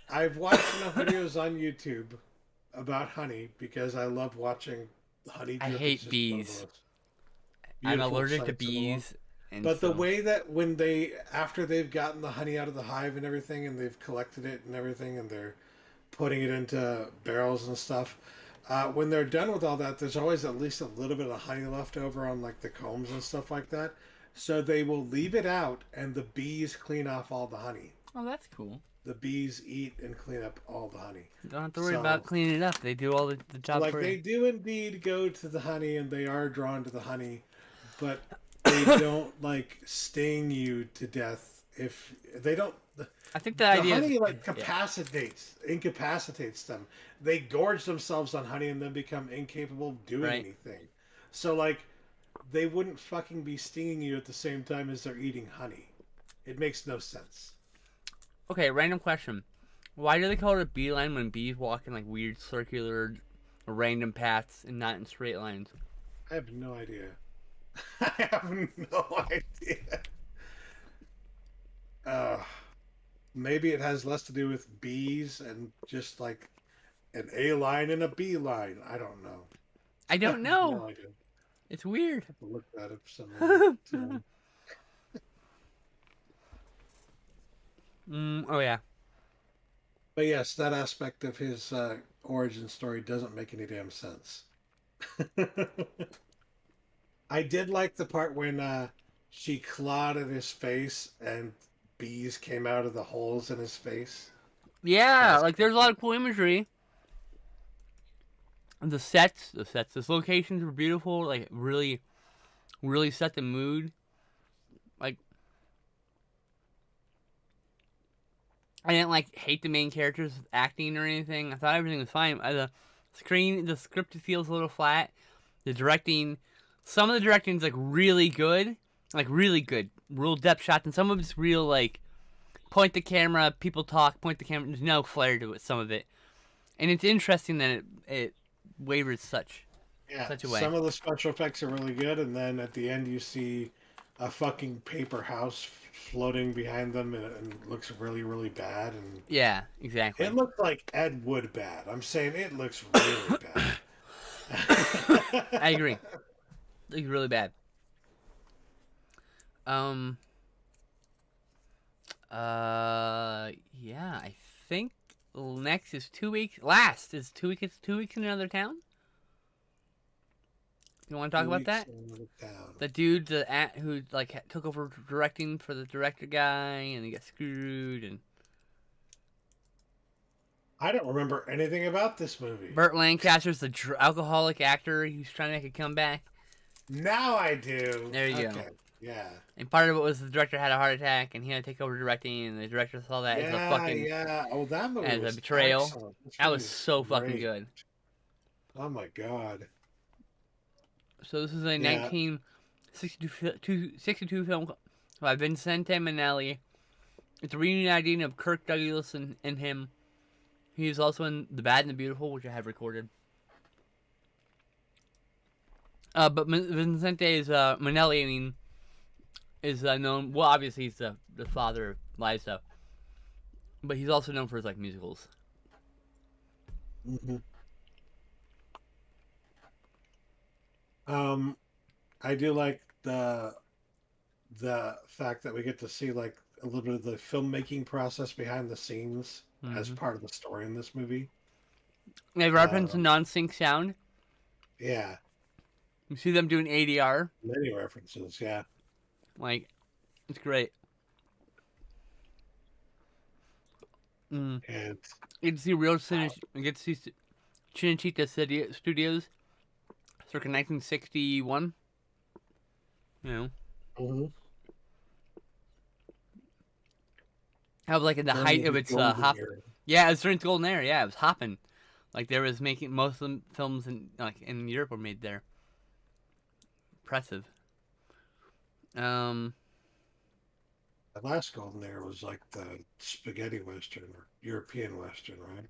I've watched enough videos on YouTube about honey because I love watching honey I drip. It's hate just one of the bees. most I'm beautiful allergic to sights in the world. bees, and But the so way that when they after they've gotten the honey out of the hive and everything, and they've collected it and everything, and they're putting it into barrels and stuff. When they're done with all that, there's always at least a little bit of honey left over on like the combs and stuff like that. So they will leave it out, and the bees clean off all the honey. oh, that's cool. The bees eat and clean up all the honey. Don't have to worry So, about cleaning it up. They do all the so job like for they you. do indeed go to the honey, and they are drawn to the honey, but they don't like sting you to death if they don't. I think the The idea honey is like yeah. incapacitates them. They gorge themselves on honey and then become incapable of doing Right. anything. So like they wouldn't fucking be stinging you at the same time as they're eating honey. It makes no sense. Okay, random question. Why do they call it a beeline when bees walk in like weird circular, random paths and not in straight lines? I have no idea. I have no idea. Uh, maybe it has less to do with bees and just like an A line and a B line. I don't know. I I don't have know. no idea. It's weird. Have to look that up sometime. Oh yeah. But yes, that aspect of his origin story doesn't make any damn sense. I did like the part when she clawed at his face and bees came out of the holes in his face. That Yeah, was like kind there's a lot of cool imagery. And the locations were beautiful. Like really, really set the mood. Like I didn't like hate the main characters acting or anything. I thought everything was fine. The script feels a little flat. The directing, some of the directing is like really good, real depth shots, and some of it's real like point the camera, people talk, point the camera. There's no flair to it. Some of it, and it's interesting that it wavers yeah, such a way. some of the special effects are really good, and then at the end you see a fucking paper house floating behind them, and it looks really, really bad. And Yeah, exactly. it looks like Ed Wood bad. I'm saying it looks really bad. I agree. It's really bad. Um. Yeah. I think next is 2 weeks. Last is 2 weeks. 2 weeks in another town. You want to talk Two about weeks that? in the town. The dude, who like took over directing for the director guy, and he got screwed. And I don't remember anything about this movie. Burt Lancaster's the alcoholic actor. He's trying to make a comeback. Now I do. There you go. Okay. Yeah. And part of it was the director had a heart attack, and he had to take over directing, and the director saw that as a fucking Yeah. Oh, that movie as a was betrayal. excellent. This That movie was is so fucking great. good. Oh my god. So this is a Yeah. 1962 film by Vincente Minnelli. It's a reuniting of Kirk Douglas and him. He is also in The Bad and the Beautiful, which I have recorded. But Vincente is Minnelli. I mean, is known. Well, obviously he's the father of live stuff, but he's also known for his like musicals. Hmm. Um, I do like the fact that we get to see like a little bit of the filmmaking process behind the scenes as Mm-hmm. part of the story in this movie. They reference Um, non-sync sound. yeah, You see them doing ADR. many references. Yeah, Like it's great. Mm. and You get to see real You get to see Cinecittà Studios, circa 1961. You know, mhm. how like in the During height of the its golden hop. era. Yeah, it was during its golden era. Yeah, it was hopping. Like there was making most of the films in Europe were made there. Impressive. Um, The last golden era was like the spaghetti western or European western, right?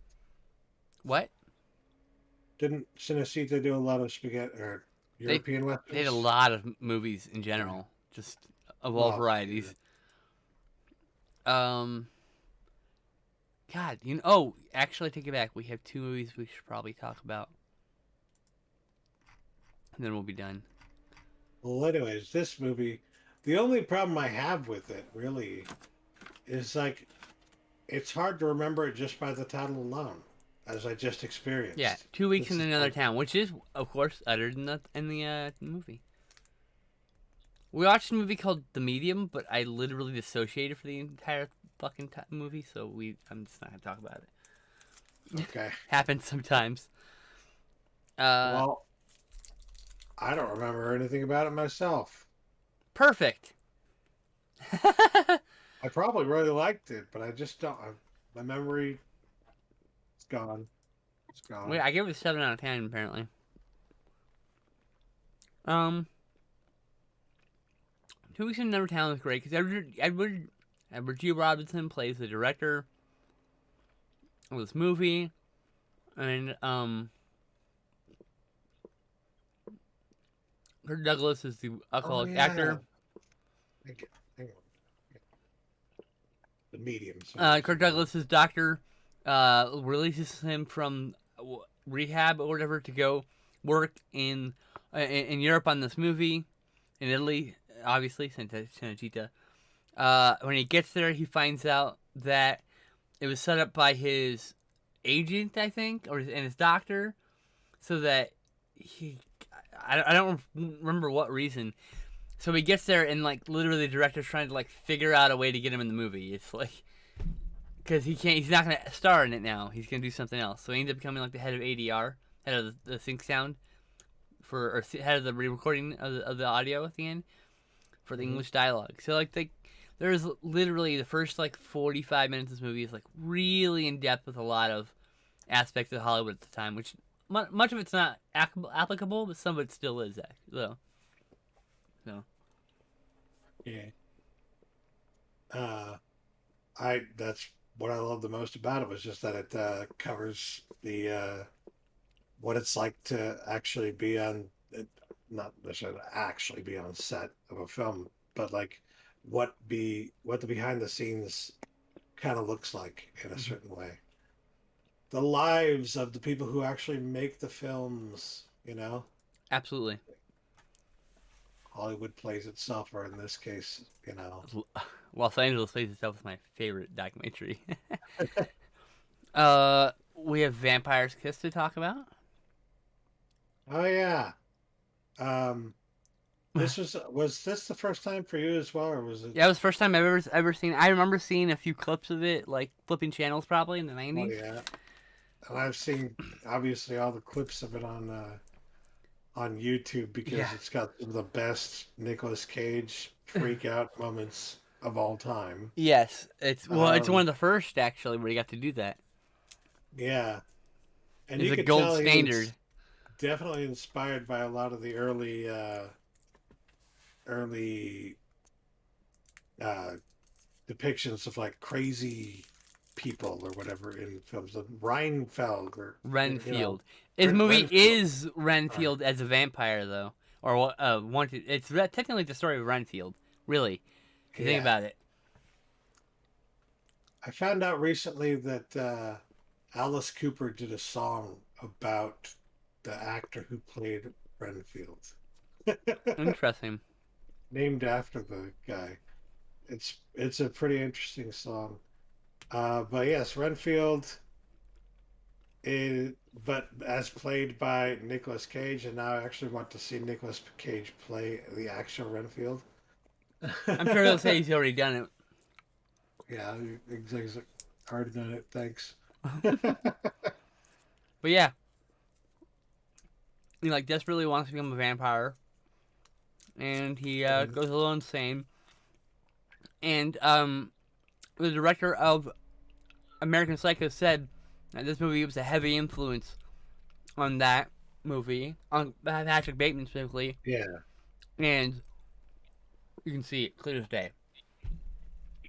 what? Didn't Cinecita do a lot of spaghetti or They European they had a westerns? lot of movies in Yeah. general, just of all Well, yeah. varieties. Um, God, Oh, actually, take it back. We have two movies we should probably talk about, and then we'll be done. Well, anyways, this movie, the only problem I have with it really is like it's hard to remember it just by the title alone, as I just Yeah, experienced. 2 weeks in This is another like, town, which is, of course, uttered in the movie. We watched a movie called The Medium, but I literally dissociated for the entire fucking movie, so I'm just not gonna talk about it. okay. Happens sometimes. Uh, Well, I don't remember anything about it myself. Perfect. I probably really liked it, but I just don't. My memory is gone. It's Wait, gone. I gave it a 7 out of 10 apparently. Um, 2 weeks in another town is great because Edward G. Robinson plays the director of this movie, and Kirk Douglas is the Oh alcoholic yeah. actor. Hang on. The medium. Sorry. Kirk Douglas's doctor releases him from rehab or whatever to go work in Europe on this movie, in Italy, obviously, Cinecittà. When he gets there, he finds out that it was set up by his agent, I think, and his doctor, so that I don't remember what reason. So he gets there, and like literally, the director's trying to like figure out a way to get him in the movie. It's like because he can't, he's not gonna star in it now. He's gonna do something else. So he ends up becoming like the head of ADR, head of the sync sound or head of the re-recording of the audio at the end for the Mm-hmm. English dialogue. So like there's literally the first like 45 minutes of this movie is like really in depth with a lot of aspects of Hollywood at the time, which much of it's not applicable, but some of it still is. So Yeah. Uh, I that's what I love the most about it was just that it covers the what it's like to actually be on, not necessarily actually be on set of a film, but like what the behind the scenes kind of looks like in a mhm. certain way. The lives of the people who actually make the films, Absolutely. Hollywood plays itself, or in this case, Los Angeles Plays itself is my favorite documentary. We have Vampire's Kiss to talk about. Oh yeah. Um, was this the first time for you as well, or was it? Yeah, it was the first time I've ever seen. I remember seeing a few clips of it, like flipping channels, probably in the Oh '90s. yeah, and I've seen obviously all the clips of it on YouTube Yeah. because it's got some of the best Nicolas Cage freak out moments of all time. Yes, it's one Um, of the first actually where you got to do that. yeah, and It's you a could gold tell he standard. was definitely inspired by a lot of the early uh, depictions of like crazy people or whatever in films. Of Reinfeld or Renfield. His Brent movie Renfield. is Sorry. Renfield as a vampire though, or wanted. It's technically the story of Renfield, really, if you think Yeah. about it. I found out recently that Alice Cooper did a song about the actor who played Renfield, Interesting. named after the guy. It's a pretty interesting song. But yes, Renfield is, but as played by Nicolas Cage, and now I actually want to see Nicolas Cage play the actual Renfield. I'm sure he'll say he's already done Yeah, exactly. Already done it. Thanks. it. But yeah, he like desperately wants to become a vampire, and he Mhm. goes a little insane. And the director of American Psycho said that this movie was a heavy influence on that movie, on Patrick Bateman specifically, Yeah. and you can see it clear as day.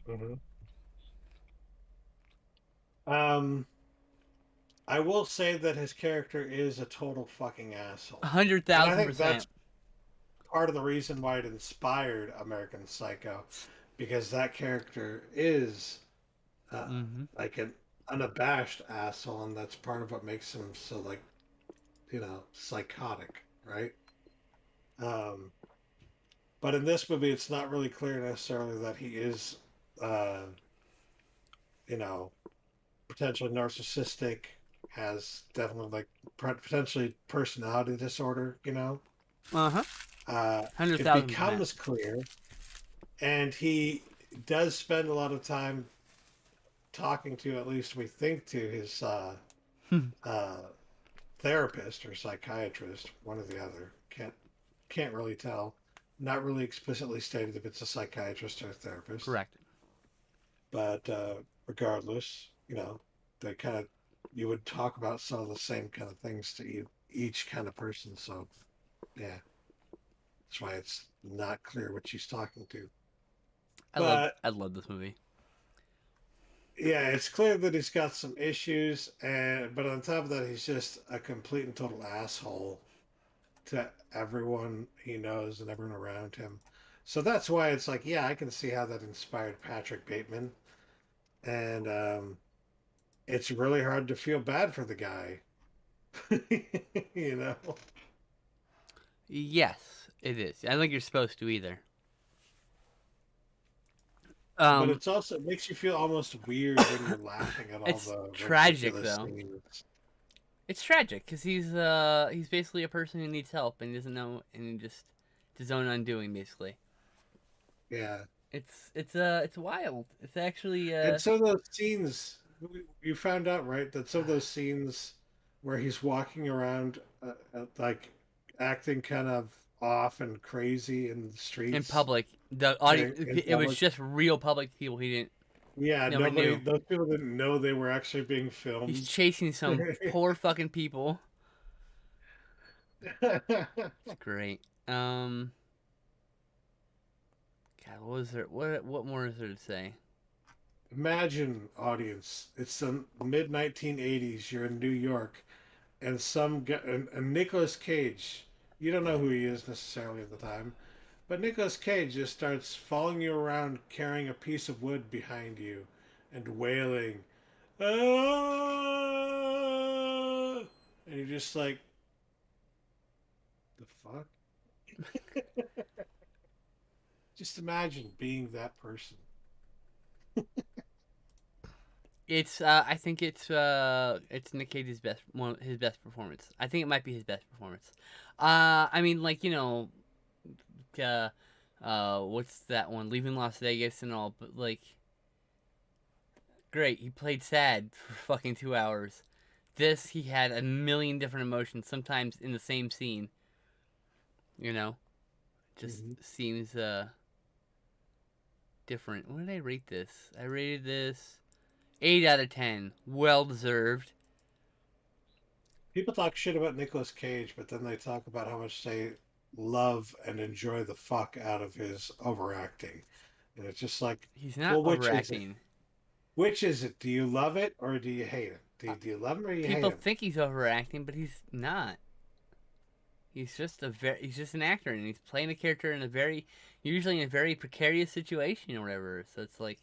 Mhm. Um, I will say that his character is a total fucking A asshole. hundred And I thousand think percent. that's part of the reason why it inspired American Psycho, because that character is uh, Mm-hmm. like an unabashed asshole, and that's part of what makes him so, like, psychotic, right? Um, but in this movie, it's not really clear necessarily that he is, uh, you know, potentially narcissistic, has definitely like potentially personality disorder. Uh huh. Hundred It thousand percent. becomes clear, and he does spend a lot of time talking to, at least we think, to his uh, therapist or psychiatrist, one or the other. Can't really tell. Not really explicitly stated if it's a psychiatrist or a therapist, Correct. but regardless, they kind of you would talk about some of the same kind of things to each kind of person. So yeah, that's why it's not clear what she's talking to. But I love this movie. yeah, it's clear that he's got some issues, and but on top of that, he's just a complete and total asshole to everyone he knows and everyone around him. So that's why it's like, yeah, I can see how that inspired Patrick Bateman, and it's really hard to feel bad for the guy, you know. Yes, it is. I don't think you're supposed to either. But Um, it's also, it makes you feel almost weird when you're laughing at all it's the tragic ridiculous though. scenes. It's tragic because he's basically a person who needs help and he doesn't know, and he just it's his own undoing basically. Yeah, It's wild. It's actually and some of those scenes, you found out, right, that some of those scenes where he's walking around, like acting kind of off and crazy in the in streets public. The audio in it was public. just real public people. He didn't Yeah, nobody knew. those people didn't know they were actually being He's filmed. chasing some poor fucking people. It's great. God, what was there? What more is there to say? Imagine, audience, it's the mid 1980s. You're in New York, and some guy, and Nicolas Cage. You don't know who he is necessarily at the time, but Nicolas Cage just starts following you around, carrying a piece of wood behind you, and wailing, "Ah!" And you're just like, the fuck? Just imagine being that person. It's I think it's Nick Cage's best one his best performance. I think it might be his best performance. I mean like uh what's that one? Leaving Las Vegas and all, but like great, he played sad for fucking 2 hours. This he had a million different emotions, sometimes in the same scene. You know, just Mm-hmm. seems different. What did I rate this? I rated this 8 out of 10. Well deserved. People talk shit about Nicolas Cage, but then they talk about how much they love and enjoy the fuck out of his overacting. And it's just like, He's not well, which is it? overacting. Which is it? Do you love it or do you hate it? Uh, Do you love him or you hate People him? think he's overacting, but he's not. He's just an actor, and he's playing a character in a very, usually in a very precarious situation or whatever. So it's like,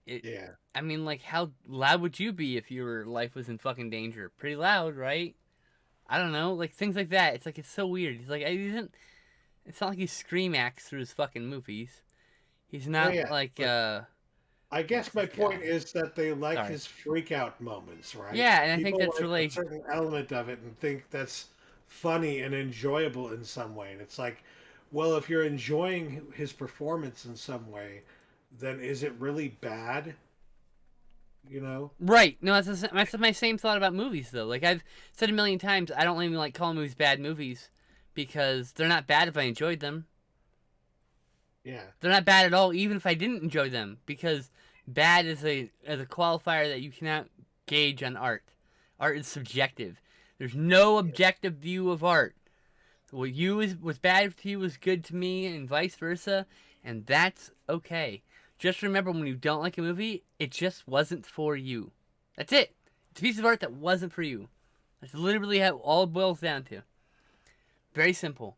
it. Yeah. I mean, like, how loud would you be if your life was in fucking danger? Pretty loud, right? I don't know, like things like that. It's like it's so weird. He's like, he isn't. It's not like he scream acts through his fucking movies. He's Oh not yeah. like But I what's guess my this point guy? is that they like Sorry. his freak out moments, right? Yeah, and I think People that's like a really certain element of it and think that's funny and enjoyable in some way. And it's like, well, if you're enjoying his performance in some way, then is it really bad? You know? right. No, that's my same thought about movies though. Like I've said a million times, I don't even like calling movies bad movies because they're not bad if I enjoyed them. Yeah. They're not bad at all, even if I didn't enjoy them, because bad is a qualifier that you cannot gauge on art. Art is subjective. There's no objective view of art. Was bad to you was good to me, and vice versa, and that's okay. Just remember, when you don't like a movie, it just wasn't for you. That's it. It's a piece of art that wasn't for you. That's literally how all it boils down to. Very simple.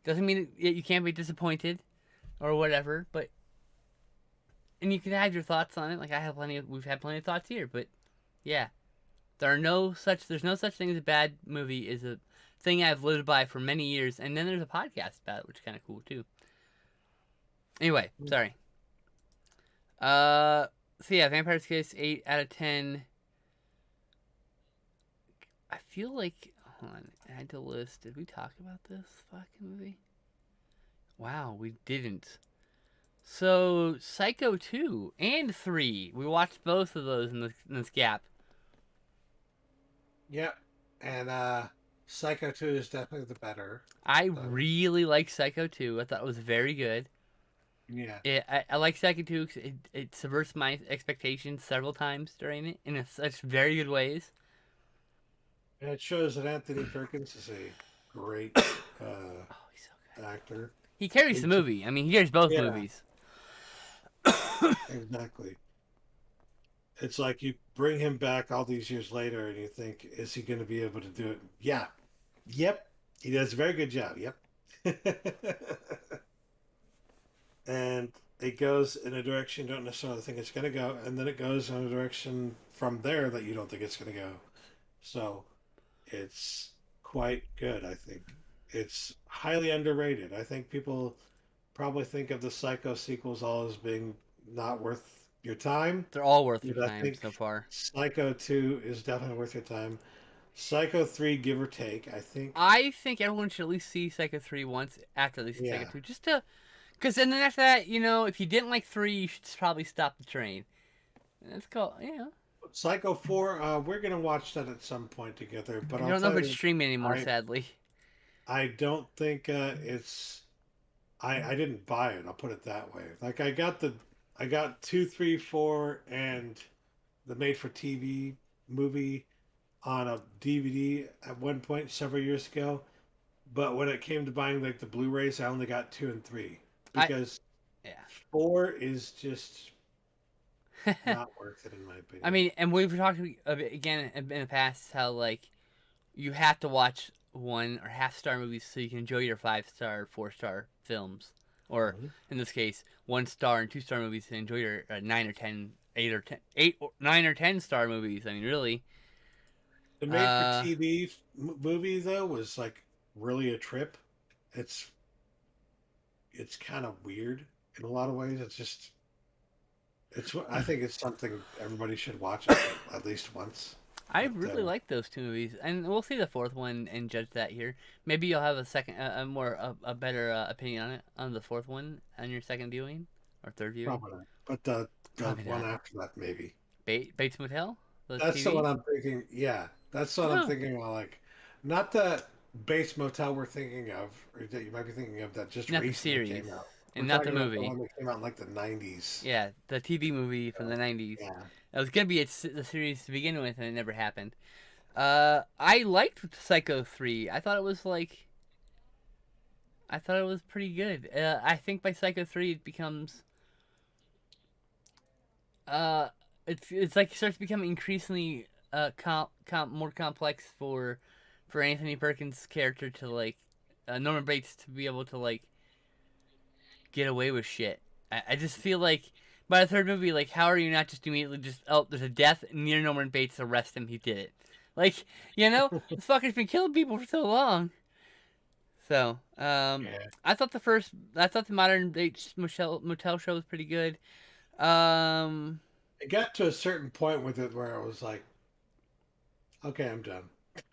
Doesn't mean you can't be disappointed or whatever, but and you can have your thoughts on it. Like we've had plenty of thoughts here, but yeah, there's no such thing as a bad movie. Is a thing I've lived by for many years, and then there's a podcast about it, which is kind of cool too. Anyway, sorry. So yeah, Vampire's Kiss 8 out of 10. I feel like hold on, I had to list. Did we talk about this fucking movie? Wow, we didn't. So Psycho 2 and 3, we watched both of those in this gap. Yeah. And Psycho 2 is definitely the better. I So, really like Psycho 2. I thought it was very good. yeah. I like Psycho 2 because it subverts my expectations several times during it in such very good ways. And it shows that Anthony Perkins is a great uh, Oh, he's so good. actor. He carries the It's, movie. I mean, he carries both yeah, movies. exactly. It's like you bring him back all these years later and you think, is he going to be able to do it? Yeah. Yep. He does a very good job. Yep. And it goes in a direction you don't necessarily think it's going to go. And then it goes in a direction from there that you don't think it's going to go. So it's quite good, I think. It's highly underrated. I think people probably think of the Psycho sequels all as being not worth your time. They're all worth your But I time think so far. Psycho 2 is definitely worth your time. Psycho 3, give or take, I think. I think everyone should at least see Psycho 3 once after they see Psycho Yeah. 2. Just to. Because then after that, if you didn't like 3, you should probably stop the train. That's cool, Psycho 4, we're going to watch that at some point together. But I I'll don't know if tell it's you, streaming anymore, I, sadly. I don't think it's. I didn't buy it. I'll put it that way. Like I got 2, 3, 4, and the made-for-TV movie on a DVD at one point several years ago. But when it came to buying like the Blu-rays, I only got 2 and 3 I because Yeah. 4 is just not worth it in my I opinion. mean, and we've talked a bit again in the past how like you have to watch 1 or half-star movies so you can enjoy your 5-star, 4-star films, or Mhm. in this case, 1-star and 2-star movies to enjoy your 9 or 10, 8 or 9 or 10 star movies. I mean, really. The Uh, made-for-TV movie though was like really a trip. It's it's kind of weird in a lot of ways. I think it's something everybody should watch at least once. I But really like those 2 movies, and we'll see the fourth one and judge that here. Maybe you'll have a better opinion on it on the fourth one on your second viewing or third viewing. probably not. But the Probably one not. after that maybe. Bates Motel, the That's the one TV. I'm thinking. Yeah, that's what I'm Oh, thinking. About, like, not the base motel we're thinking of, or that you might be thinking of that just not the recently series, came out. We're and not the talking about the movie. one that came out in like the '90s. Yeah, the TV movie from So, the '90s. yeah, It was gonna be the series to begin with, and it never happened. I liked Psycho 3. I thought it was pretty good. I think by Psycho 3 it becomes uh it's like it starts becoming increasingly more complex for for Anthony Perkins' character to like Norman Bates to be able to like get away with shit. I just feel like by the third movie, like, how are you not just immediately just, oh, there's a death near Norman Bates, arrest him, he did it. Like, this fucker's been killing people for so long. So, Yeah. I thought the Modern Bates Motel show was pretty good. Um, It got to a certain point with it where I was like, okay, I'm done.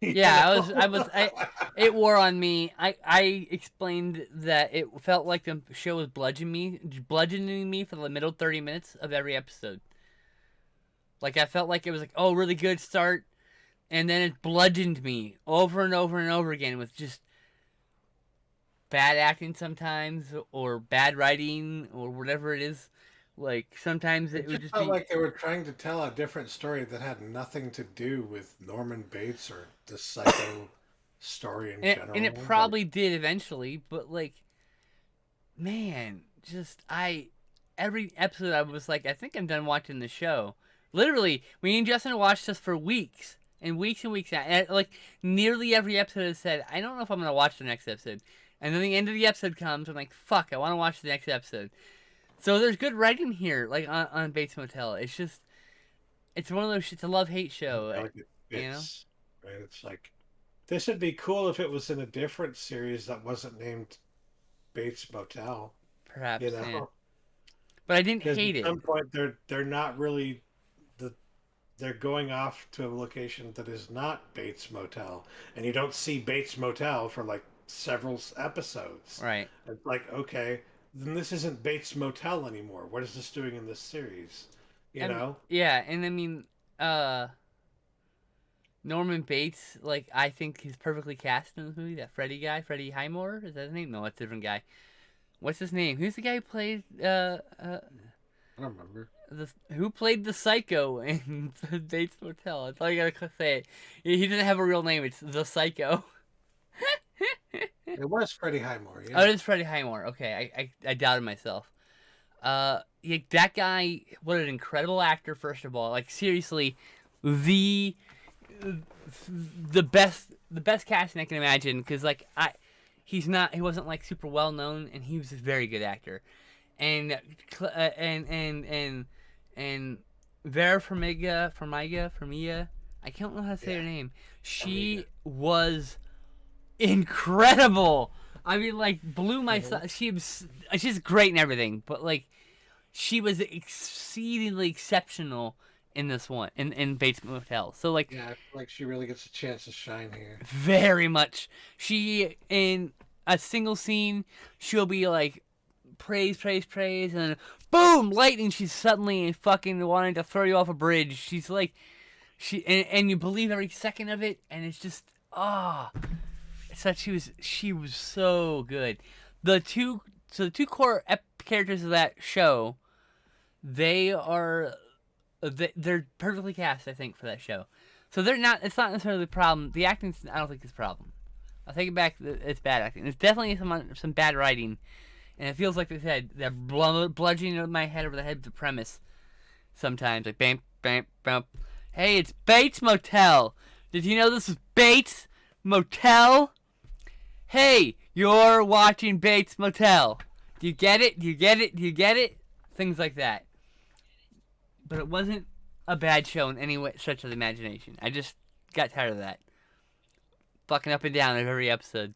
You yeah, know? it wore on me. I explained that it felt like the show was bludgeoning me for the middle 30 minutes of every episode. Like, I felt like it was like, oh, really good start, and then it bludgeoned me over and over and over again with just bad acting sometimes, or bad writing, or whatever it is. Like, sometimes it It would just just felt be, like they were trying to tell a different story that had nothing to do with Norman Bates or the psycho story in and it general. Like, probably did eventually, but like, man, just every episode I was like, I think I'm done watching the show. Literally, me and Justin watched this for weeks and weeks and weeks. And like, nearly every episode has said, I don't know if I'm gonna watch the next episode. And then the end of the episode comes, I'm like, fuck, I want to watch the next episode. So there's good writing here, like on Bates Motel. It's just, it's one of those. It's a love hate show, like it you know. fits, right? It's like this would be cool if it was in a different series that wasn't named Bates Motel, you Perhaps, yeah. know? But I didn't Because at hate it. some point they're not really the they're going off to a location that is not Bates Motel, and you don't see Bates Motel for like several episodes. Right. It's like, okay, then this isn't Bates Motel anymore. What is this doing in this series? You know? Yeah, and I mean, uh, Norman Bates, like, I think he's perfectly cast in this movie. That Freddy guy, Freddie Highmore, is that his name? No, that's a different guy. What's his name? Who's the guy who played I don't remember. who played the Psycho in Bates Motel? That's all you gotta say. He didn't have a real name. It's the Psycho. It was Freddie Highmore, Oh, yeah. it is Freddie Highmore. Okay, I doubted myself. Yeah, that guy, what an incredible actor! First of all, like, seriously, the the best casting I can imagine. Because like, he wasn't like super well known, and he was a very good actor. And and Vera Farmiga, I can't know how to say Yeah, her name. Amiga. She was incredible. I mean, like, blew my. Hmm. She's great and everything, but like, she was exceedingly exceptional in this one in Bates Motel. So like, Yeah, I feel like she really gets a chance to shine here. very much. She, in a single scene, she'll be like, praise, praise, praise, and then boom, lightning. She's suddenly fucking wanting to throw you off a bridge. She's like, and you believe every second of it, and it's just, it's that she was so good. The two core characters of that show, they're perfectly cast, I think, for that show. So they're not. It's not necessarily the problem. The acting, I don't think, is the problem. I'll take it back. It's bad acting. It's definitely some bad writing, and it feels like they said they're bludgeoning my head over the head with the premise. Sometimes, like, bam, bam, bam. Hey, it's Bates Motel. Did you know this is Bates Motel? Hey, you're watching Bates Motel. Do you get it? Do you get it? Do you get it? Things like that. But it wasn't a bad show in any way, stretch of the imagination. I just got tired of that. Fucking up and down of every episode.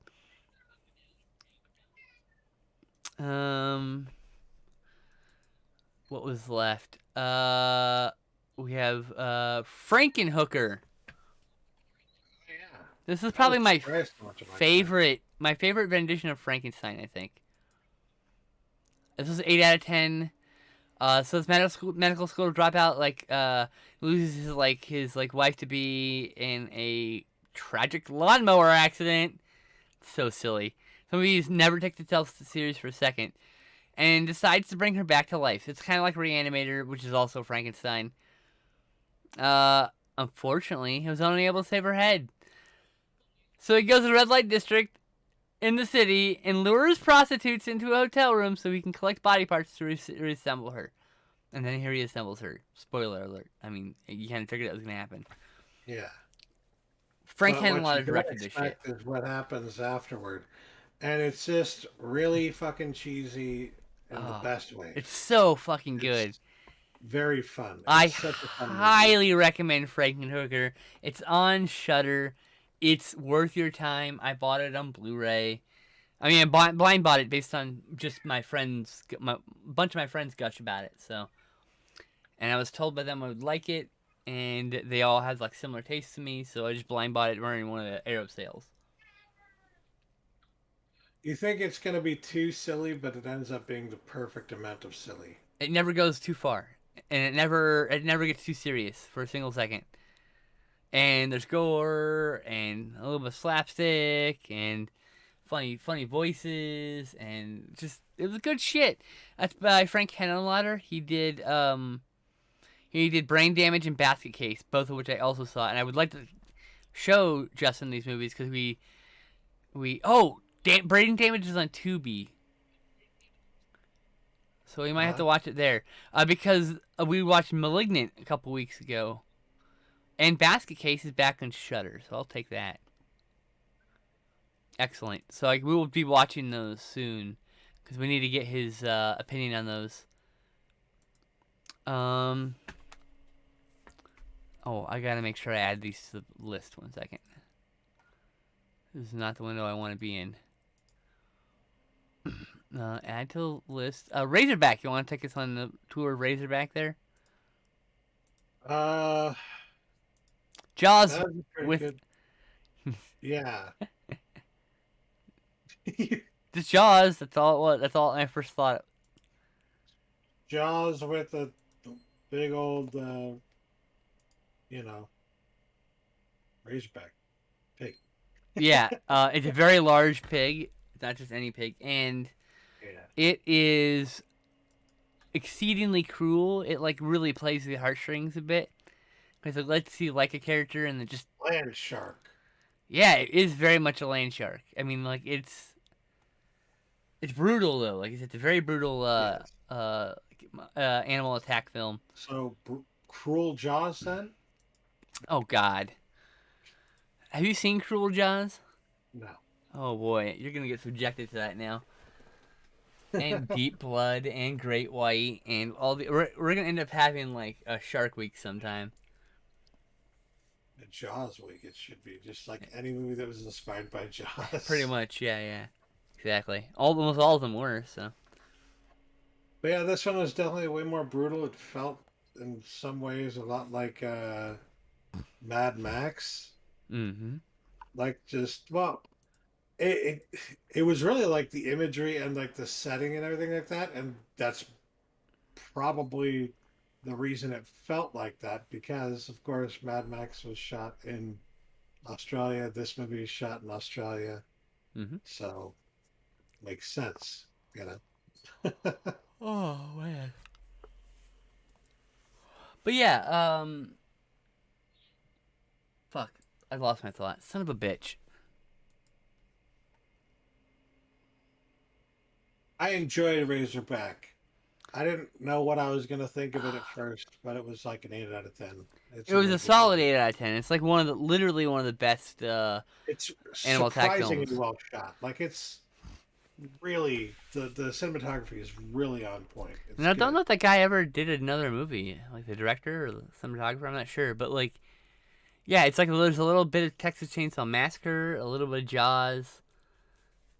Um, what was left? We have Frankenhooker. Yeah. This is I probably was surprised how much I liked that. my favorite rendition of Frankenstein, I think. This was 8 out of 10. So this medical school dropout, like, loses his wife to be in a tragic lawnmower accident. So silly. Some movies never take themselves serious for a second, and decides to bring her back to life. It's kind of like Reanimator, which is also Frankenstein. Unfortunately, he was only able to save her head. So he goes to the red light district in the city and lures prostitutes into a hotel room so he can collect body parts to reassemble her. And then here he assembles her. Spoiler alert. I mean, you kind of figured that was going to happen. Yeah. Frank but what you Henenlotter don't directed this shit. expect is what happens afterward. And it's just really fucking cheesy in the Oh, best way. it's so fucking good. It's very fun. I It's such a fun movie. highly recommend Frankenhooker. It's on Shudder. It's worth your time. I bought it on Blu-ray. I mean, I blind bought it based on just my friends, my bunch of my friends gush about it. So, and I was told by them I would like it, and they all had like similar tastes to me. So I just blind bought it during one of the Arrow sales. You think it's going to be too silly, but it ends up being the perfect amount of silly. It never goes too far, and it never gets too serious for a single second. And there's gore and a little bit of slapstick and funny voices, and just it was good shit. That's by Frank Henenlotter. He did Brain Damage and Basket Case, both of which I also saw, and I would like to show Justin these movies because Brain Damage is on Tubi, so we might have to watch it there because we watched Malignant a couple weeks ago, and Basket Case is back on Shudder, so I'll take that. Excellent. So we will be watching those soon because we need to get his opinion on those. Oh, I gotta make sure I add these to the list. 1 second. This is not the window I want to be in. Add to list. Razorback. You want to take us on the tour of Razorback there? Jaws That was pretty with good. Yeah. just Jaws. That's all it was. That's all I first thought. Jaws with a big old, you know, Razorback pig. Yeah, it's a very large pig. It's not just any pig, and Yeah. it is exceedingly cruel. It like really plays the heartstrings a bit because it lets you like a character, and it just Land shark. yeah, it is very much a land shark. I mean, like it's brutal though. Like it's a very brutal Yes. animal attack film. So, Cruel Jaws then? Oh God, have you seen Cruel Jaws? No. Oh boy, you're gonna get subjected to that now. And Deep Blood and Great White and all the we're gonna end up having like a Shark Week sometime. The Jaws week, it should be just like any movie that was inspired by Jaws. Pretty much, yeah, exactly. Almost all of them were. So But yeah, this one was definitely way more brutal. It felt in some ways a lot like Mad Max. mm-hmm. Like just well, it was really like the imagery and like the setting and everything like that, and that's probably the reason it felt like that because of course Mad Max was shot in Australia. This movie is shot in Australia, Mm-hmm. so makes sense, you know. Oh man. But yeah, fuck, I lost my thought. Son of a bitch. I enjoyed Razorback. I didn't know what I was gonna think of it at first, but it was like an 8 out of 10. It's It a was really a good solid movie. 8 out of 10. It's like literally one of the best It's animal attack surprisingly films. well shot. Like it's really the cinematography is really on point. And It's I don't good. know if that guy ever did another movie, like the director or the cinematographer. I'm not sure, but like, yeah, it's like there's a little bit of Texas Chainsaw Massacre, a little bit of Jaws,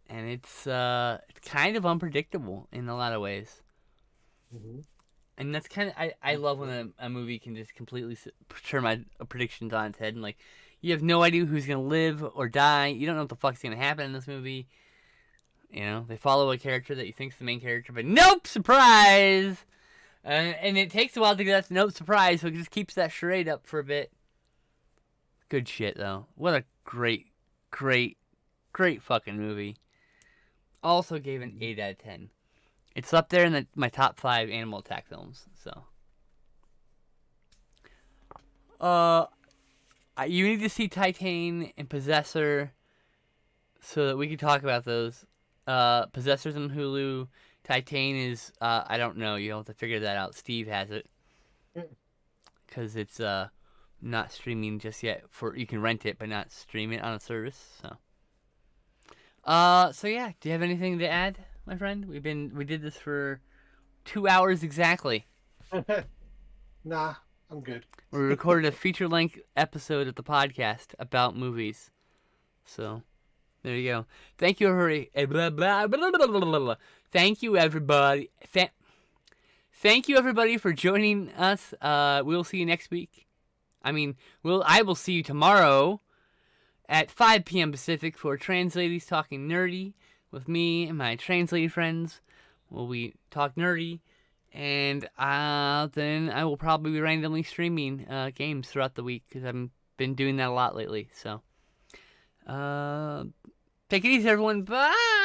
and it's kind of unpredictable in a lot of ways. Hmm. And that's kind of I love when a movie can just completely turn my predictions on its head and like you have no idea who's gonna live or die. You don't know what the fuck's gonna happen in this movie. You know, they follow a character that you think's the main character, but nope, surprise. And it takes a while to get that nope, surprise, so it just keeps that charade up for a bit. Good shit though. What a great, great fucking movie. Also gave an 8 out of 10. It's up there in my top 5 animal attack films. So, uh, you need to see Titan and Possessor so that we can talk about those. Possessor's on Hulu. Titan is I don't know. You have to figure that out. Steve has it because it's not streaming just yet. For you can rent it, but not stream it on a service. So yeah. Do you have anything to add, my friend? We did this for 2 hours exactly. Nah, I'm good. We recorded a feature-length episode of the podcast about movies. So, there you go. Thank you, Thank you, everybody. Thank you, everybody, for joining us. We'll see you next week. I will see you tomorrow at 5 p.m. Pacific for Transladies Talking Nerdy with me and my translady friends. We talk nerdy. And then I will probably be randomly streaming games throughout the week because I've been doing that a lot lately. So, take it easy, everyone. Bye!